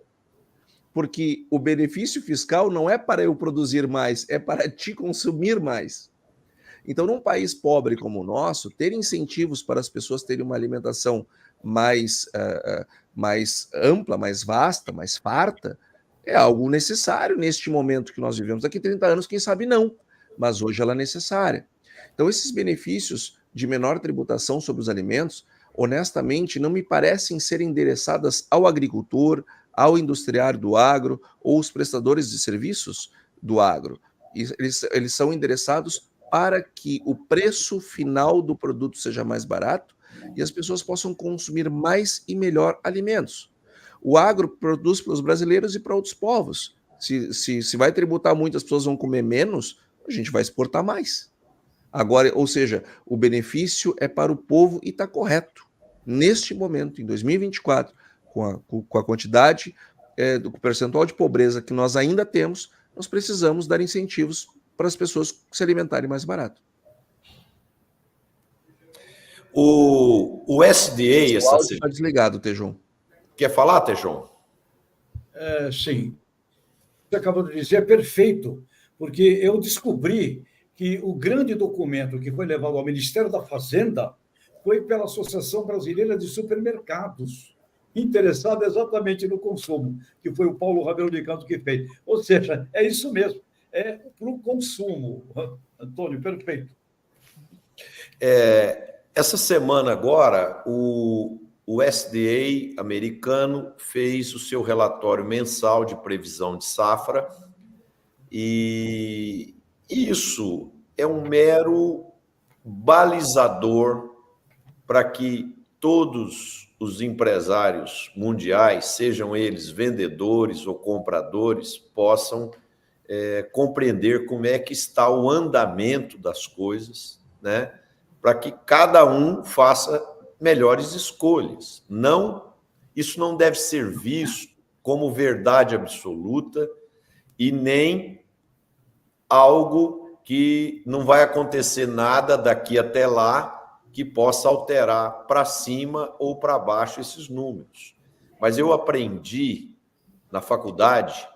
Porque o benefício fiscal não é para eu produzir mais, é para te consumir mais. Então, num país pobre como o nosso, ter incentivos para as pessoas terem uma alimentação mais ampla, mais vasta, mais farta, é algo necessário neste momento que nós vivemos. Daqui a 30 anos, quem sabe não, mas hoje ela é necessária. Então, esses benefícios de menor tributação sobre os alimentos, honestamente, não me parecem ser endereçadas ao agricultor, ao industriário do agro ou os prestadores de serviços do agro. Eles são endereçados para que o preço final do produto seja mais barato e as pessoas possam consumir mais e melhor alimentos. O agro produz para os brasileiros e para outros povos. Se vai tributar muito, as pessoas vão comer menos, a gente vai exportar mais. Agora, ou seja, o benefício é para o povo e está correto. Neste momento, em 2024, com a quantidade, do percentual de pobreza que nós ainda temos, nós precisamos dar incentivos para as pessoas se alimentarem mais barato. O SDA... O áudio está desligado, Tejon. Quer falar, Tejon? Sim. Você acabou de dizer, é perfeito, porque eu descobri que o grande documento que foi levado ao Ministério da Fazenda foi pela Associação Brasileira de Supermercados, interessada exatamente no consumo, que foi o Paulo Rabelo de Campos que fez. Ou seja, é isso mesmo, é para o consumo. Antônio, perfeito. Essa semana agora, o SDA americano fez o seu relatório mensal de previsão de safra e isso é um mero balizador para que todos os empresários mundiais, sejam eles vendedores ou compradores, possam compreender como é que está o andamento das coisas, né? Para que cada um faça melhores escolhas. Isso não deve ser visto como verdade absoluta e nem algo que não vai acontecer nada daqui até lá que possa alterar para cima ou para baixo esses números. Mas eu aprendi na faculdade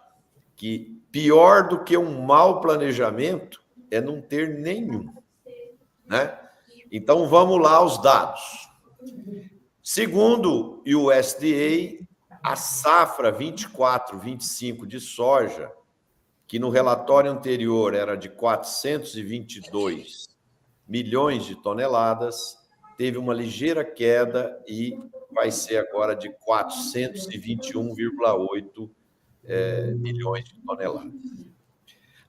que pior do que um mau planejamento é não ter nenhum, né? Então, vamos lá aos dados. Segundo o USDA, a safra 24-25 de soja, que no relatório anterior era de 422 milhões de toneladas, teve uma ligeira queda e vai ser agora de 421,8 milhões de toneladas.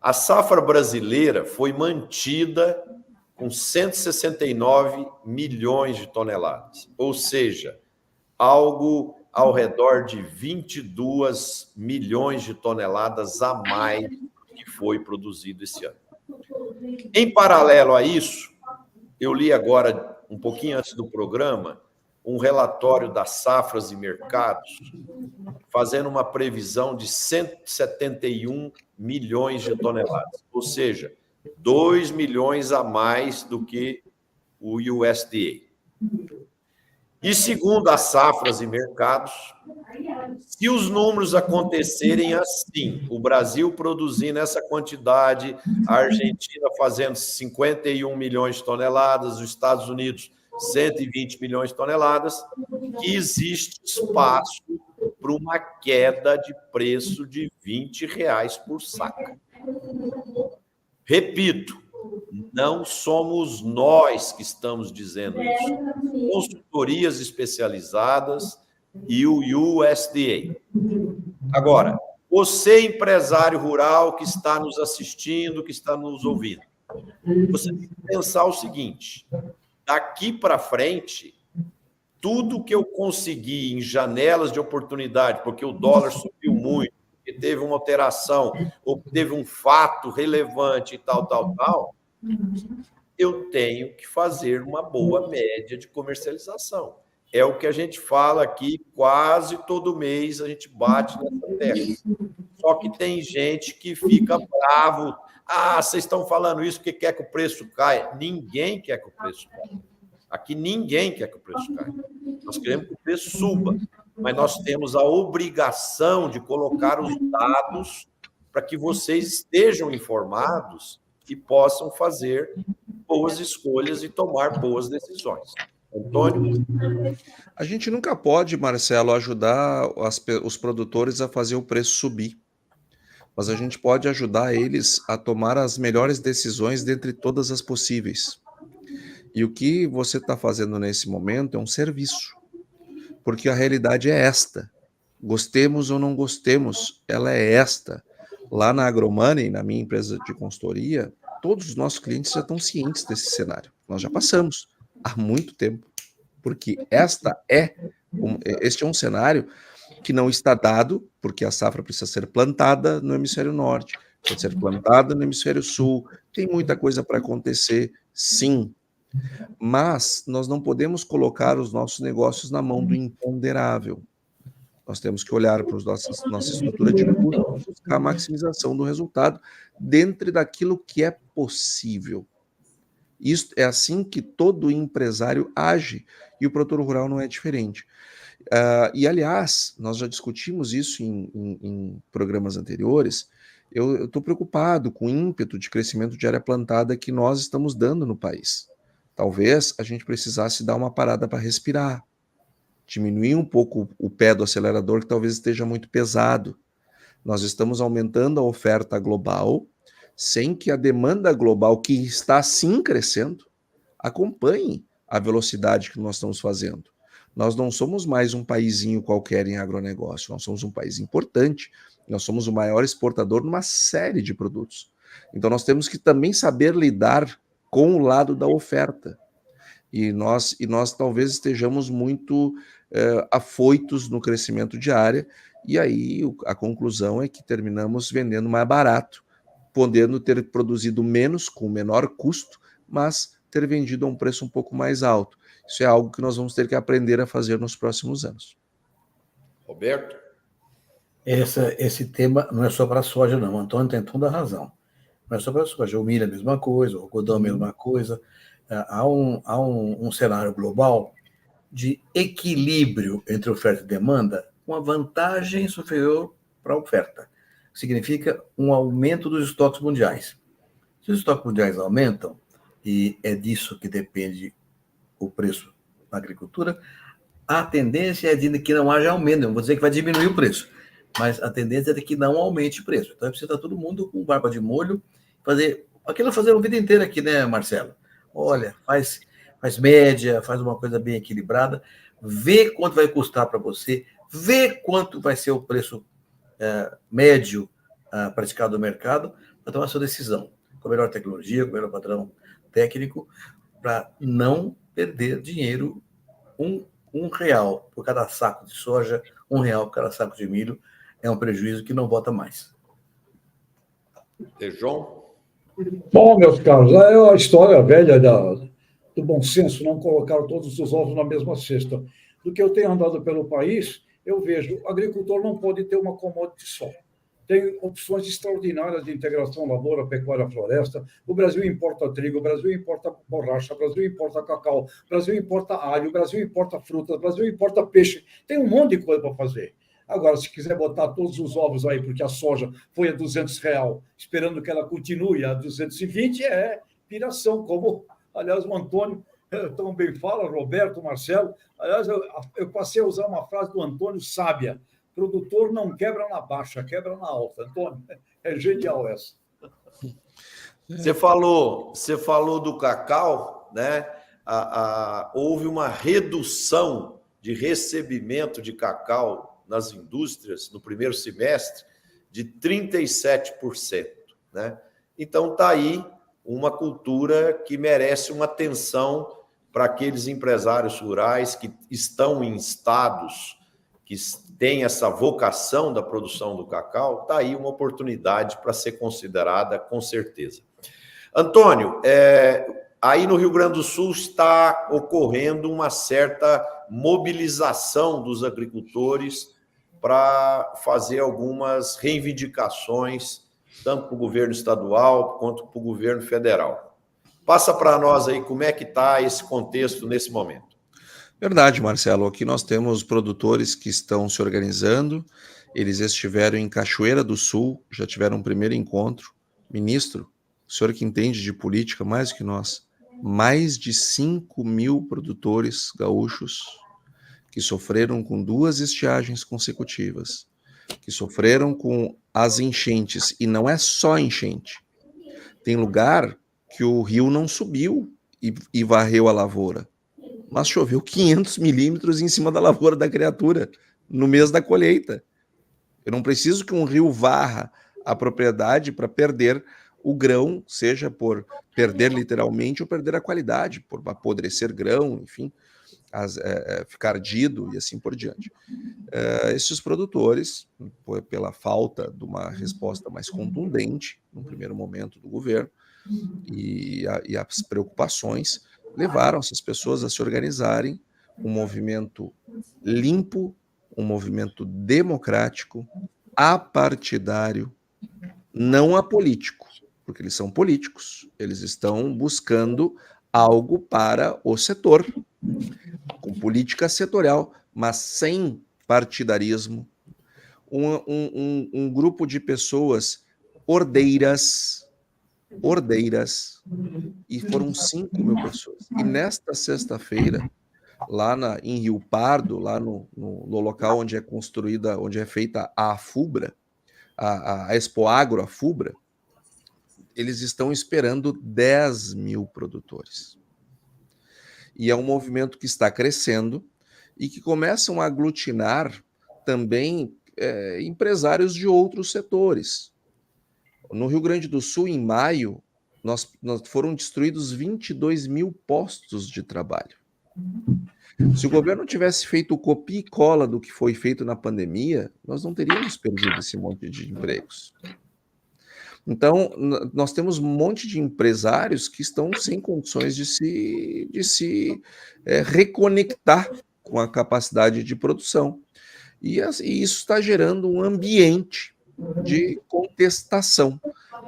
A safra brasileira foi mantida com 169 milhões de toneladas, ou seja, algo ao redor de 22 milhões de toneladas a mais que foi produzido esse ano. Em paralelo a isso, eu li agora, um pouquinho antes do programa, um relatório das safras e mercados, fazendo uma previsão de 171 milhões de toneladas, ou seja, 2 milhões a mais do que o USDA. E segundo as safras e mercados, se os números acontecerem assim, o Brasil produzindo essa quantidade, a Argentina fazendo 51 milhões de toneladas, os Estados Unidos 120 milhões de toneladas, que existe espaço para uma queda de preço de R$20 por saca. Repito, não somos nós que estamos dizendo isso. Consultorias especializadas e o USDA. Agora, você, empresário rural que está nos assistindo, que está nos ouvindo, você tem que pensar o seguinte: daqui para frente, tudo que eu consegui em janelas de oportunidade, porque o dólar subiu muito, porque teve uma alteração, ou teve um fato relevante e tal, eu tenho que fazer uma boa média de comercialização. É o que a gente fala aqui, quase todo mês a gente bate nessa tecla. Só que tem gente que fica bravo. Ah, vocês estão falando isso porque quer que o preço caia. Ninguém quer que o preço caia. Aqui ninguém quer que o preço caia. Nós queremos que o preço suba, mas nós temos a obrigação de colocar os dados para que vocês estejam informados e possam fazer boas escolhas e tomar boas decisões. Antônio? A gente nunca pode, Marcelo, ajudar os produtores a fazer o preço subir, mas a gente pode ajudar eles a tomar as melhores decisões dentre todas as possíveis. E o que você está fazendo nesse momento é um serviço, porque a realidade é esta. Gostemos ou não gostemos, ela é esta. Lá na AgroMoney, na minha empresa de consultoria, todos os nossos clientes já estão cientes desse cenário. Nós já passamos há muito tempo, porque este é um cenário que não está dado, porque a safra precisa ser plantada no hemisfério norte, precisa ser plantada no hemisfério sul, tem muita coisa para acontecer, sim, mas nós não podemos colocar os nossos negócios na mão do imponderável. nós temos que olhar para nossa estrutura de custo e buscar a maximização do resultado dentro daquilo que é possível. Isso é assim que todo empresário age, e o produtor rural não é diferente. E, aliás, nós já discutimos isso em programas anteriores. Eu estou preocupado com o ímpeto de crescimento de área plantada que nós estamos dando no país. Talvez a gente precisasse dar uma parada para respirar, diminuir um pouco o pé do acelerador, que talvez esteja muito pesado. Nós estamos aumentando a oferta global, sem que a demanda global, que está sim crescendo, acompanhe a velocidade que nós estamos fazendo. Nós não somos mais um paizinho qualquer em agronegócio, nós somos um país importante, nós somos o maior exportador numa série de produtos. Então nós temos que também saber lidar com o lado da oferta. E nós talvez estejamos muito afoitos no crescimento de área, e aí a conclusão é que terminamos vendendo mais barato, podendo ter produzido menos, com menor custo, mas ter vendido a um preço um pouco mais alto. Isso é algo que nós vamos ter que aprender a fazer nos próximos anos. Roberto? Esse tema não é só para a soja, não. O Antônio tem toda a razão. Não é só para a soja. O milho é a mesma coisa, o algodão é a mesma coisa. Há um cenário global de equilíbrio entre oferta e demanda, uma vantagem superior para a oferta. Significa um aumento dos estoques mundiais. Se os estoques mundiais aumentam, e é disso que depende o preço da agricultura, a tendência é de que não haja aumento. Não vou dizer que vai diminuir o preço, mas a tendência é de que não aumente o preço. Então, precisa estar todo mundo com barba de molho, fazer aquilo fazer a vida inteira aqui, né, Marcelo? Olha, faz média, faz uma coisa bem equilibrada, vê quanto vai custar para você, vê quanto vai ser o preço médio praticado no mercado, para tomar sua decisão, com a melhor tecnologia, com o melhor padrão técnico, para não perder dinheiro. R$1 por cada saco de soja, R$1 por cada saco de milho, é um prejuízo que não volta mais. Tejon? Bom, meus caros, é a história velha do bom senso, não colocar todos os ovos na mesma cesta. Do que eu tenho andado pelo país, eu vejo, o agricultor não pode ter uma commodity só. Tem opções extraordinárias de integração lavoura, pecuária, floresta. O Brasil importa trigo, o Brasil importa borracha, o Brasil importa cacau, o Brasil importa alho, o Brasil importa frutas, o Brasil importa peixe. Tem um monte de coisa para fazer. Agora, se quiser botar todos os ovos aí, porque a soja foi a R$200, esperando que ela continue a 220, é piração, como, aliás, o Antônio também fala, Roberto, Marcelo. Aliás, eu passei a usar uma frase do Antônio sábia: produtor não quebra na baixa, quebra na alta. Antônio, é genial essa. Você falou do cacau, né? Houve uma redução de recebimento de cacau nas indústrias no primeiro semestre de 37%, né? Então está aí uma cultura que merece uma atenção para aqueles empresários rurais que estão em estados que têm essa vocação da produção do cacau. Está aí uma oportunidade para ser considerada, com certeza. Antônio, aí no Rio Grande do Sul está ocorrendo uma certa mobilização dos agricultores para fazer algumas reivindicações, tanto para o governo estadual quanto para o governo federal. Passa para nós aí como é que está esse contexto nesse momento. Verdade, Marcelo. Aqui nós temos produtores que estão se organizando. Eles estiveram em Cachoeira do Sul, já tiveram um primeiro encontro. Ministro, o senhor que entende de política mais do que nós, mais de 5.000 produtores gaúchos que sofreram com 2 estiagens consecutivas, que sofreram com as enchentes, e não é só enchente. Tem lugar que o rio não subiu e varreu a lavoura, mas choveu 500 milímetros em cima da lavoura da criatura, no mês da colheita. Eu não preciso que um rio varra a propriedade para perder o grão, seja por perder literalmente ou perder a qualidade, por apodrecer grão, enfim, ficar ardido e assim por diante. Esses produtores, pela falta de uma resposta mais contundente no primeiro momento do governo e as preocupações, levaram essas pessoas a se organizarem, um movimento limpo, um movimento democrático, apartidário, não apolítico, porque eles são políticos, eles estão buscando algo para o setor, com política setorial, mas sem partidarismo, um grupo de pessoas ordeiras, e foram 5 mil pessoas. E nesta sexta-feira, lá em Rio Pardo, lá no local onde é construída, onde é feita a Afubra, a Expoagro, a Fubra, eles estão esperando 10 mil produtores. E é um movimento que está crescendo e que começam a aglutinar também empresários de outros setores. No Rio Grande do Sul, em maio, foram destruídos 22 mil postos de trabalho. Se o governo tivesse feito copia e cola do que foi feito na pandemia, nós não teríamos perdido esse monte de empregos. Então, nós temos um monte de empresários que estão sem condições de se reconectar com a capacidade de produção. E isso está gerando um ambiente de contestação,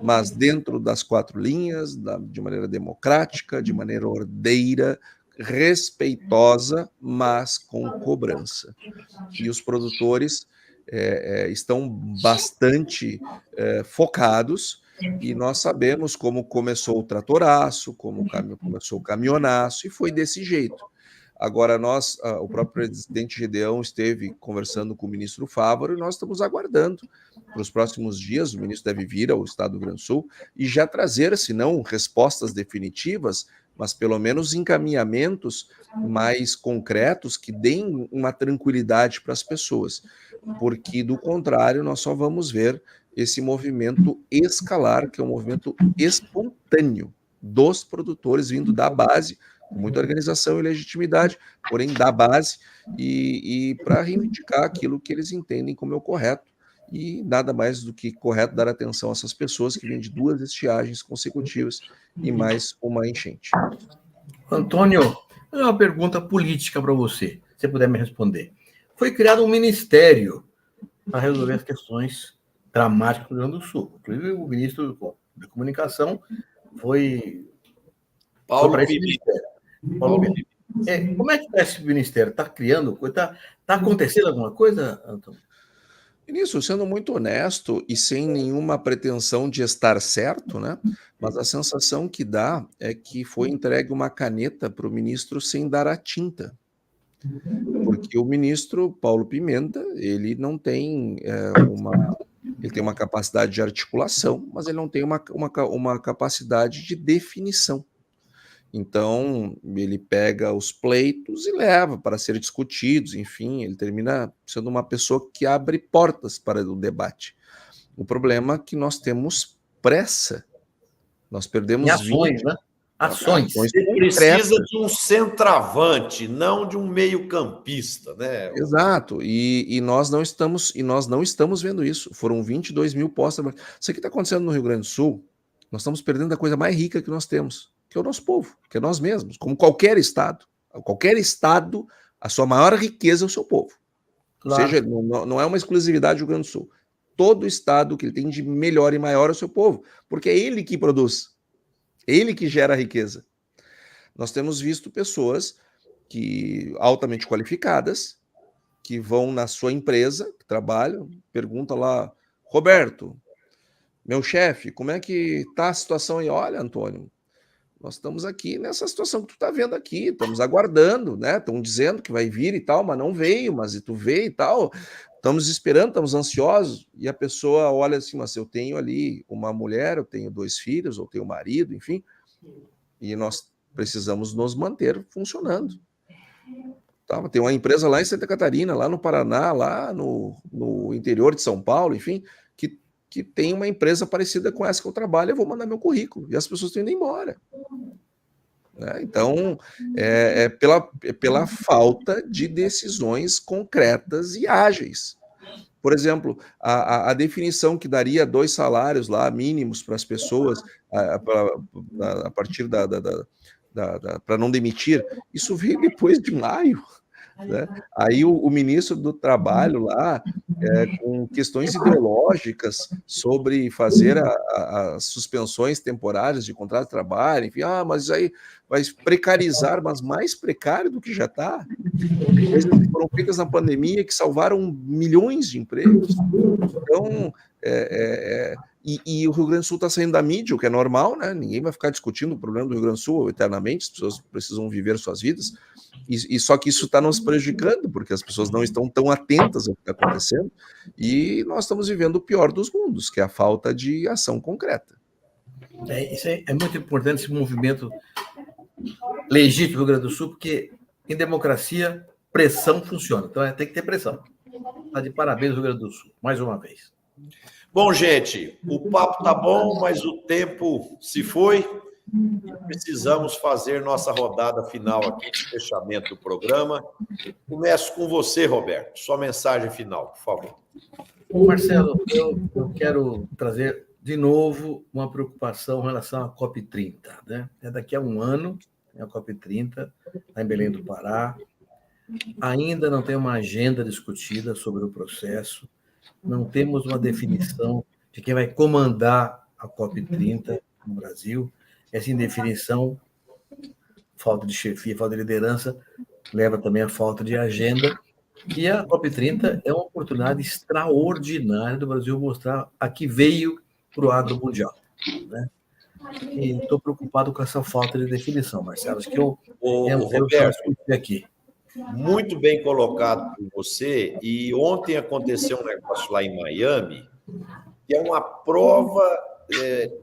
mas dentro das 4 linhas, de maneira democrática, de maneira ordeira, respeitosa, mas com cobrança. E os produtores estão bastante focados, e nós sabemos como começou o tratoraço, como começou o caminhonaço, e foi desse jeito. Agora, o próprio presidente Gedeão esteve conversando com o ministro Fávaro, e nós estamos aguardando para os próximos dias. O ministro deve vir ao estado do Rio Grande do Sul e já trazer, se não respostas definitivas, mas pelo menos encaminhamentos mais concretos que deem uma tranquilidade para as pessoas, porque, do contrário, nós só vamos ver esse movimento escalar, que é um movimento espontâneo dos produtores vindo da base, com muita organização e legitimidade, porém da base, e para reivindicar aquilo que eles entendem como é o correto, e nada mais do que correto dar atenção a essas pessoas que vêm de 2 estiagens consecutivas e mais uma enchente. Antônio, uma pergunta política para você, se você puder me responder. Foi criado um ministério para resolver as questões dramáticas do Rio Grande do Sul. Inclusive, o ministro da Comunicação foi para esse ministério. Como é que está esse ministério? Está criando coisa? Está acontecendo alguma coisa, Antônio? Nisso, sendo muito honesto e sem nenhuma pretensão de estar certo, né? Mas a sensação que dá é que foi entregue uma caneta para o ministro sem dar a tinta. Porque o ministro Paulo Pimenta, ele não tem ele tem uma capacidade de articulação, mas ele não tem uma capacidade de definição. Então, ele pega os pleitos e leva para ser discutidos, enfim, ele termina sendo uma pessoa que abre portas para o debate. O problema é que nós temos pressa, nós perdemos ações, né? Ações. Você precisa de um centroavante, não de um meio-campista, né? Exato, e nós não estamos vendo isso. Foram 22 mil postos. Isso aqui está acontecendo no Rio Grande do Sul, nós estamos perdendo a coisa mais rica que nós temos, que é o nosso povo, que é nós mesmos, como qualquer estado. Qualquer estado, a sua maior riqueza é o seu povo. Claro. Ou seja, não é uma exclusividade do Rio Grande do Sul. Todo estado que ele tem de melhor e maior é o seu povo, porque é ele que produz, é ele que gera a riqueza. Nós temos visto pessoas altamente qualificadas, que vão na sua empresa, que trabalham, perguntam lá, Roberto, meu chefe, como é que está a situação aí? Olha, Antônio, nós estamos aqui nessa situação que tu está vendo aqui, estamos aguardando, né? Estão dizendo que vai vir e tal, mas não veio, mas e tu veio e tal, estamos esperando, estamos ansiosos, e a pessoa olha assim, mas eu tenho ali uma mulher, eu tenho 2 filhos, eu tenho um marido, enfim, e nós precisamos nos manter funcionando. Tá? Tem uma empresa lá em Santa Catarina, lá no Paraná, lá no interior de São Paulo, enfim, que tem uma empresa parecida com essa que eu trabalho, eu vou mandar meu currículo, e as pessoas estão indo embora. Né? Então, pela falta de decisões concretas e ágeis. Por exemplo, a definição que daria 2 salários lá mínimos para as pessoas a partir para não demitir, isso veio depois de maio. né? Aí o ministro do Trabalho lá, com questões ideológicas sobre fazer as suspensões temporárias de contrato de trabalho, enfim, mas aí vai precarizar, mas mais precário do que já está. Coisas que foram feitas na pandemia que salvaram milhões de empregos. Então, e o Rio Grande do Sul está saindo da mídia, o que é normal, né? Ninguém vai ficar discutindo o problema do Rio Grande do Sul eternamente, as pessoas precisam viver suas vidas, e só que isso está nos prejudicando, porque as pessoas não estão tão atentas ao que está acontecendo, e nós estamos vivendo o pior dos mundos, que é a falta de ação concreta. Isso é muito importante, esse movimento legítimo do Rio Grande do Sul, porque em democracia, pressão funciona. Então, tem que ter pressão. Está de parabéns, Rio Grande do Sul, mais uma vez. Bom, gente, o papo tá bom, mas o tempo se foi e precisamos fazer nossa rodada final aqui de fechamento do programa. Começo com você, Roberto. Sua mensagem final, por favor. Marcelo, eu quero trazer de novo uma preocupação em relação à COP30. Né? Daqui a um ano, a COP30, lá em Belém do Pará. Ainda não tem uma agenda discutida sobre o processo, não temos uma definição de quem vai comandar a COP30 no Brasil. Essa indefinição, falta de chefia, falta de liderança, leva também à falta de agenda. E a COP30 é uma oportunidade extraordinária do Brasil mostrar a que veio para o agro mundial. Né? E estou preocupado com essa falta de definição, Marcelo. Acho que eu Roberto, aqui. Muito bem colocado por você. E ontem aconteceu um negócio lá em Miami, que é uma prova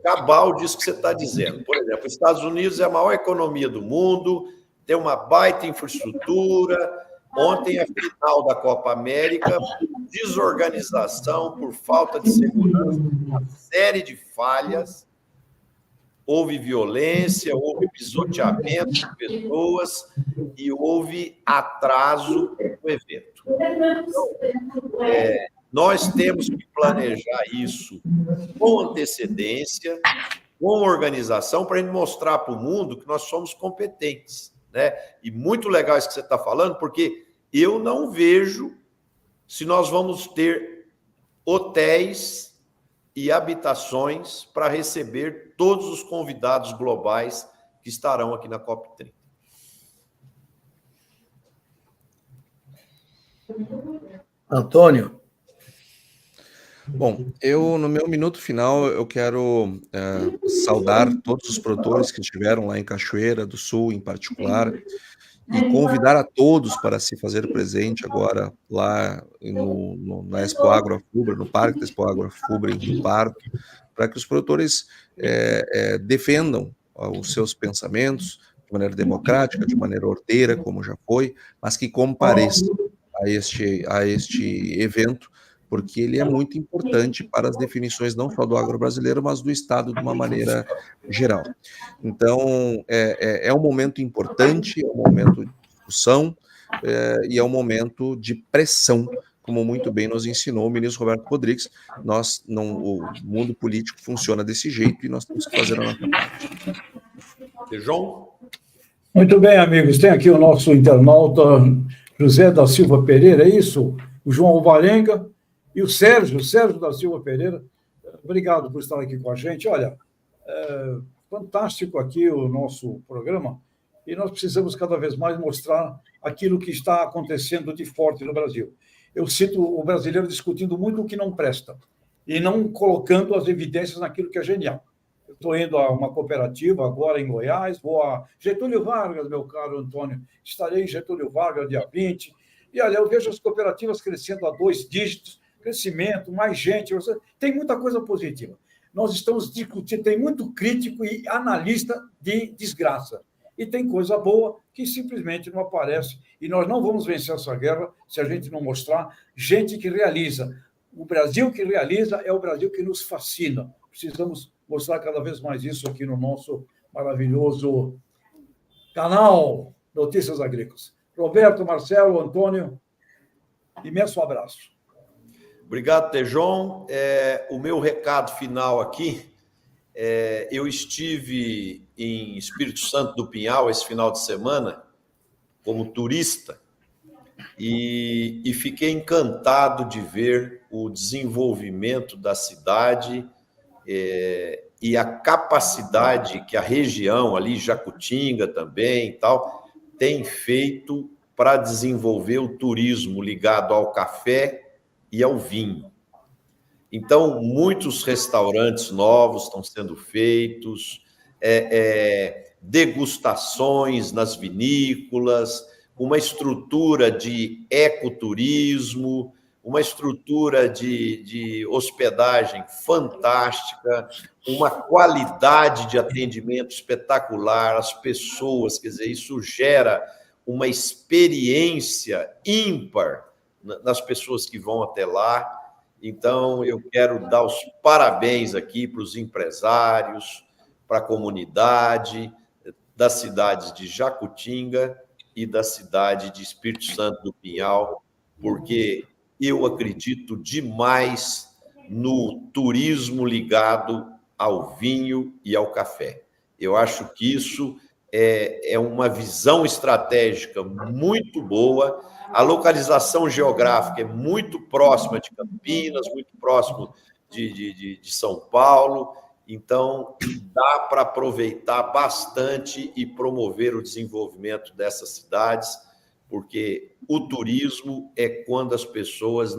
cabal disso que você está dizendo. Por exemplo, os Estados Unidos é a maior economia do mundo, tem uma baita infraestrutura. Ontem, a final da Copa América, por desorganização, por falta de segurança, uma série de falhas. Houve violência, houve pisoteamento de pessoas e houve atraso no evento. Então, nós temos que planejar isso com antecedência, com organização, para a gente mostrar para o mundo que nós somos competentes. Né? E muito legal isso que você está falando, porque eu não vejo se nós vamos ter hotéis e habitações para receber todos os convidados globais que estarão aqui na COP30. Antônio? Bom, no meu minuto final, eu quero saudar todos os produtores que estiveram lá em Cachoeira do Sul, em particular, e convidar a todos para se fazer presente agora lá na Expo Agroafubra, no Parque da Expo Agroafubra, em Rio Pardo, para que os produtores defendam os seus pensamentos de maneira democrática, de maneira ordeira, como já foi, mas que compareçam a este evento, porque ele é muito importante para as definições não só do agro brasileiro, mas do Estado de uma maneira geral. Então, é um momento importante, é um momento de discussão e é um momento de pressão, como muito bem nos ensinou o ministro Roberto Rodrigues. O mundo político funciona desse jeito e nós temos que fazer a nossa parte. João? Muito bem, amigos. Tem aqui o nosso internauta José da Silva Pereira, é isso? O João Alvarenga e o Sérgio da Silva Pereira. Obrigado por estar aqui com a gente. Olha, fantástico aqui o nosso programa e nós precisamos cada vez mais mostrar aquilo que está acontecendo de forte no Brasil. Eu cito o brasileiro discutindo muito o que não presta e não colocando as evidências naquilo que é genial. Eu estou indo a uma cooperativa agora em Goiás, vou a Getúlio Vargas, meu caro Antônio, estarei em Getúlio Vargas dia 20, e olha, eu vejo as cooperativas crescendo a 2 dígitos, crescimento, mais gente, tem muita coisa positiva. Nós estamos discutindo, tem muito crítico e analista de desgraça. E tem coisa boa que simplesmente não aparece. E nós não vamos vencer essa guerra se a gente não mostrar gente que realiza. O Brasil que realiza é o Brasil que nos fascina. Precisamos mostrar cada vez mais isso aqui no nosso maravilhoso canal Notícias Agrícolas. Roberto, Marcelo, Antônio, imenso abraço. Obrigado, Tejon. O meu recado final aqui, eu estive em Espírito Santo do Pinhal esse final de semana, como turista, e fiquei encantado de ver o desenvolvimento da cidade e a capacidade que a região ali, Jacutinga também e tal, tem feito para desenvolver o turismo ligado ao café e ao vinho. Então, muitos restaurantes novos estão sendo feitos, degustações nas vinícolas, uma estrutura de ecoturismo, uma estrutura de hospedagem fantástica, uma qualidade de atendimento espetacular, as pessoas, quer dizer, isso gera uma experiência ímpar nas pessoas que vão até lá. Então, eu quero dar os parabéns aqui para os empresários, para a comunidade das cidades de Jacutinga e da cidade de Espírito Santo do Pinhal, porque eu acredito demais no turismo ligado ao vinho e ao café. Eu acho que isso é uma visão estratégica muito boa. A localização geográfica é muito próxima de Campinas, muito próximo de São Paulo, então dá para aproveitar bastante e promover o desenvolvimento dessas cidades, porque o turismo é quando as pessoas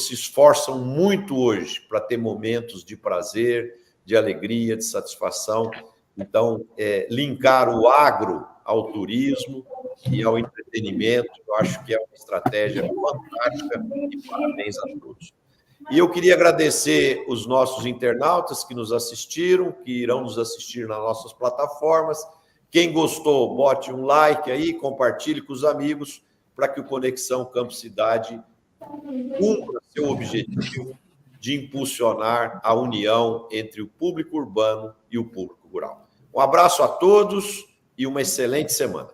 se esforçam muito hoje para ter momentos de prazer, de alegria, de satisfação. Então, linkar o agro ao turismo e ao entretenimento, eu acho que é uma estratégia fantástica e parabéns a todos. E eu queria agradecer os nossos internautas que nos assistiram, que irão nos assistir nas nossas plataformas. Quem gostou, bote um like aí, compartilhe com os amigos, para que o Conexão Campo Cidade cumpra seu objetivo de impulsionar a união entre o público urbano e o público rural. Um abraço a todos e uma excelente semana.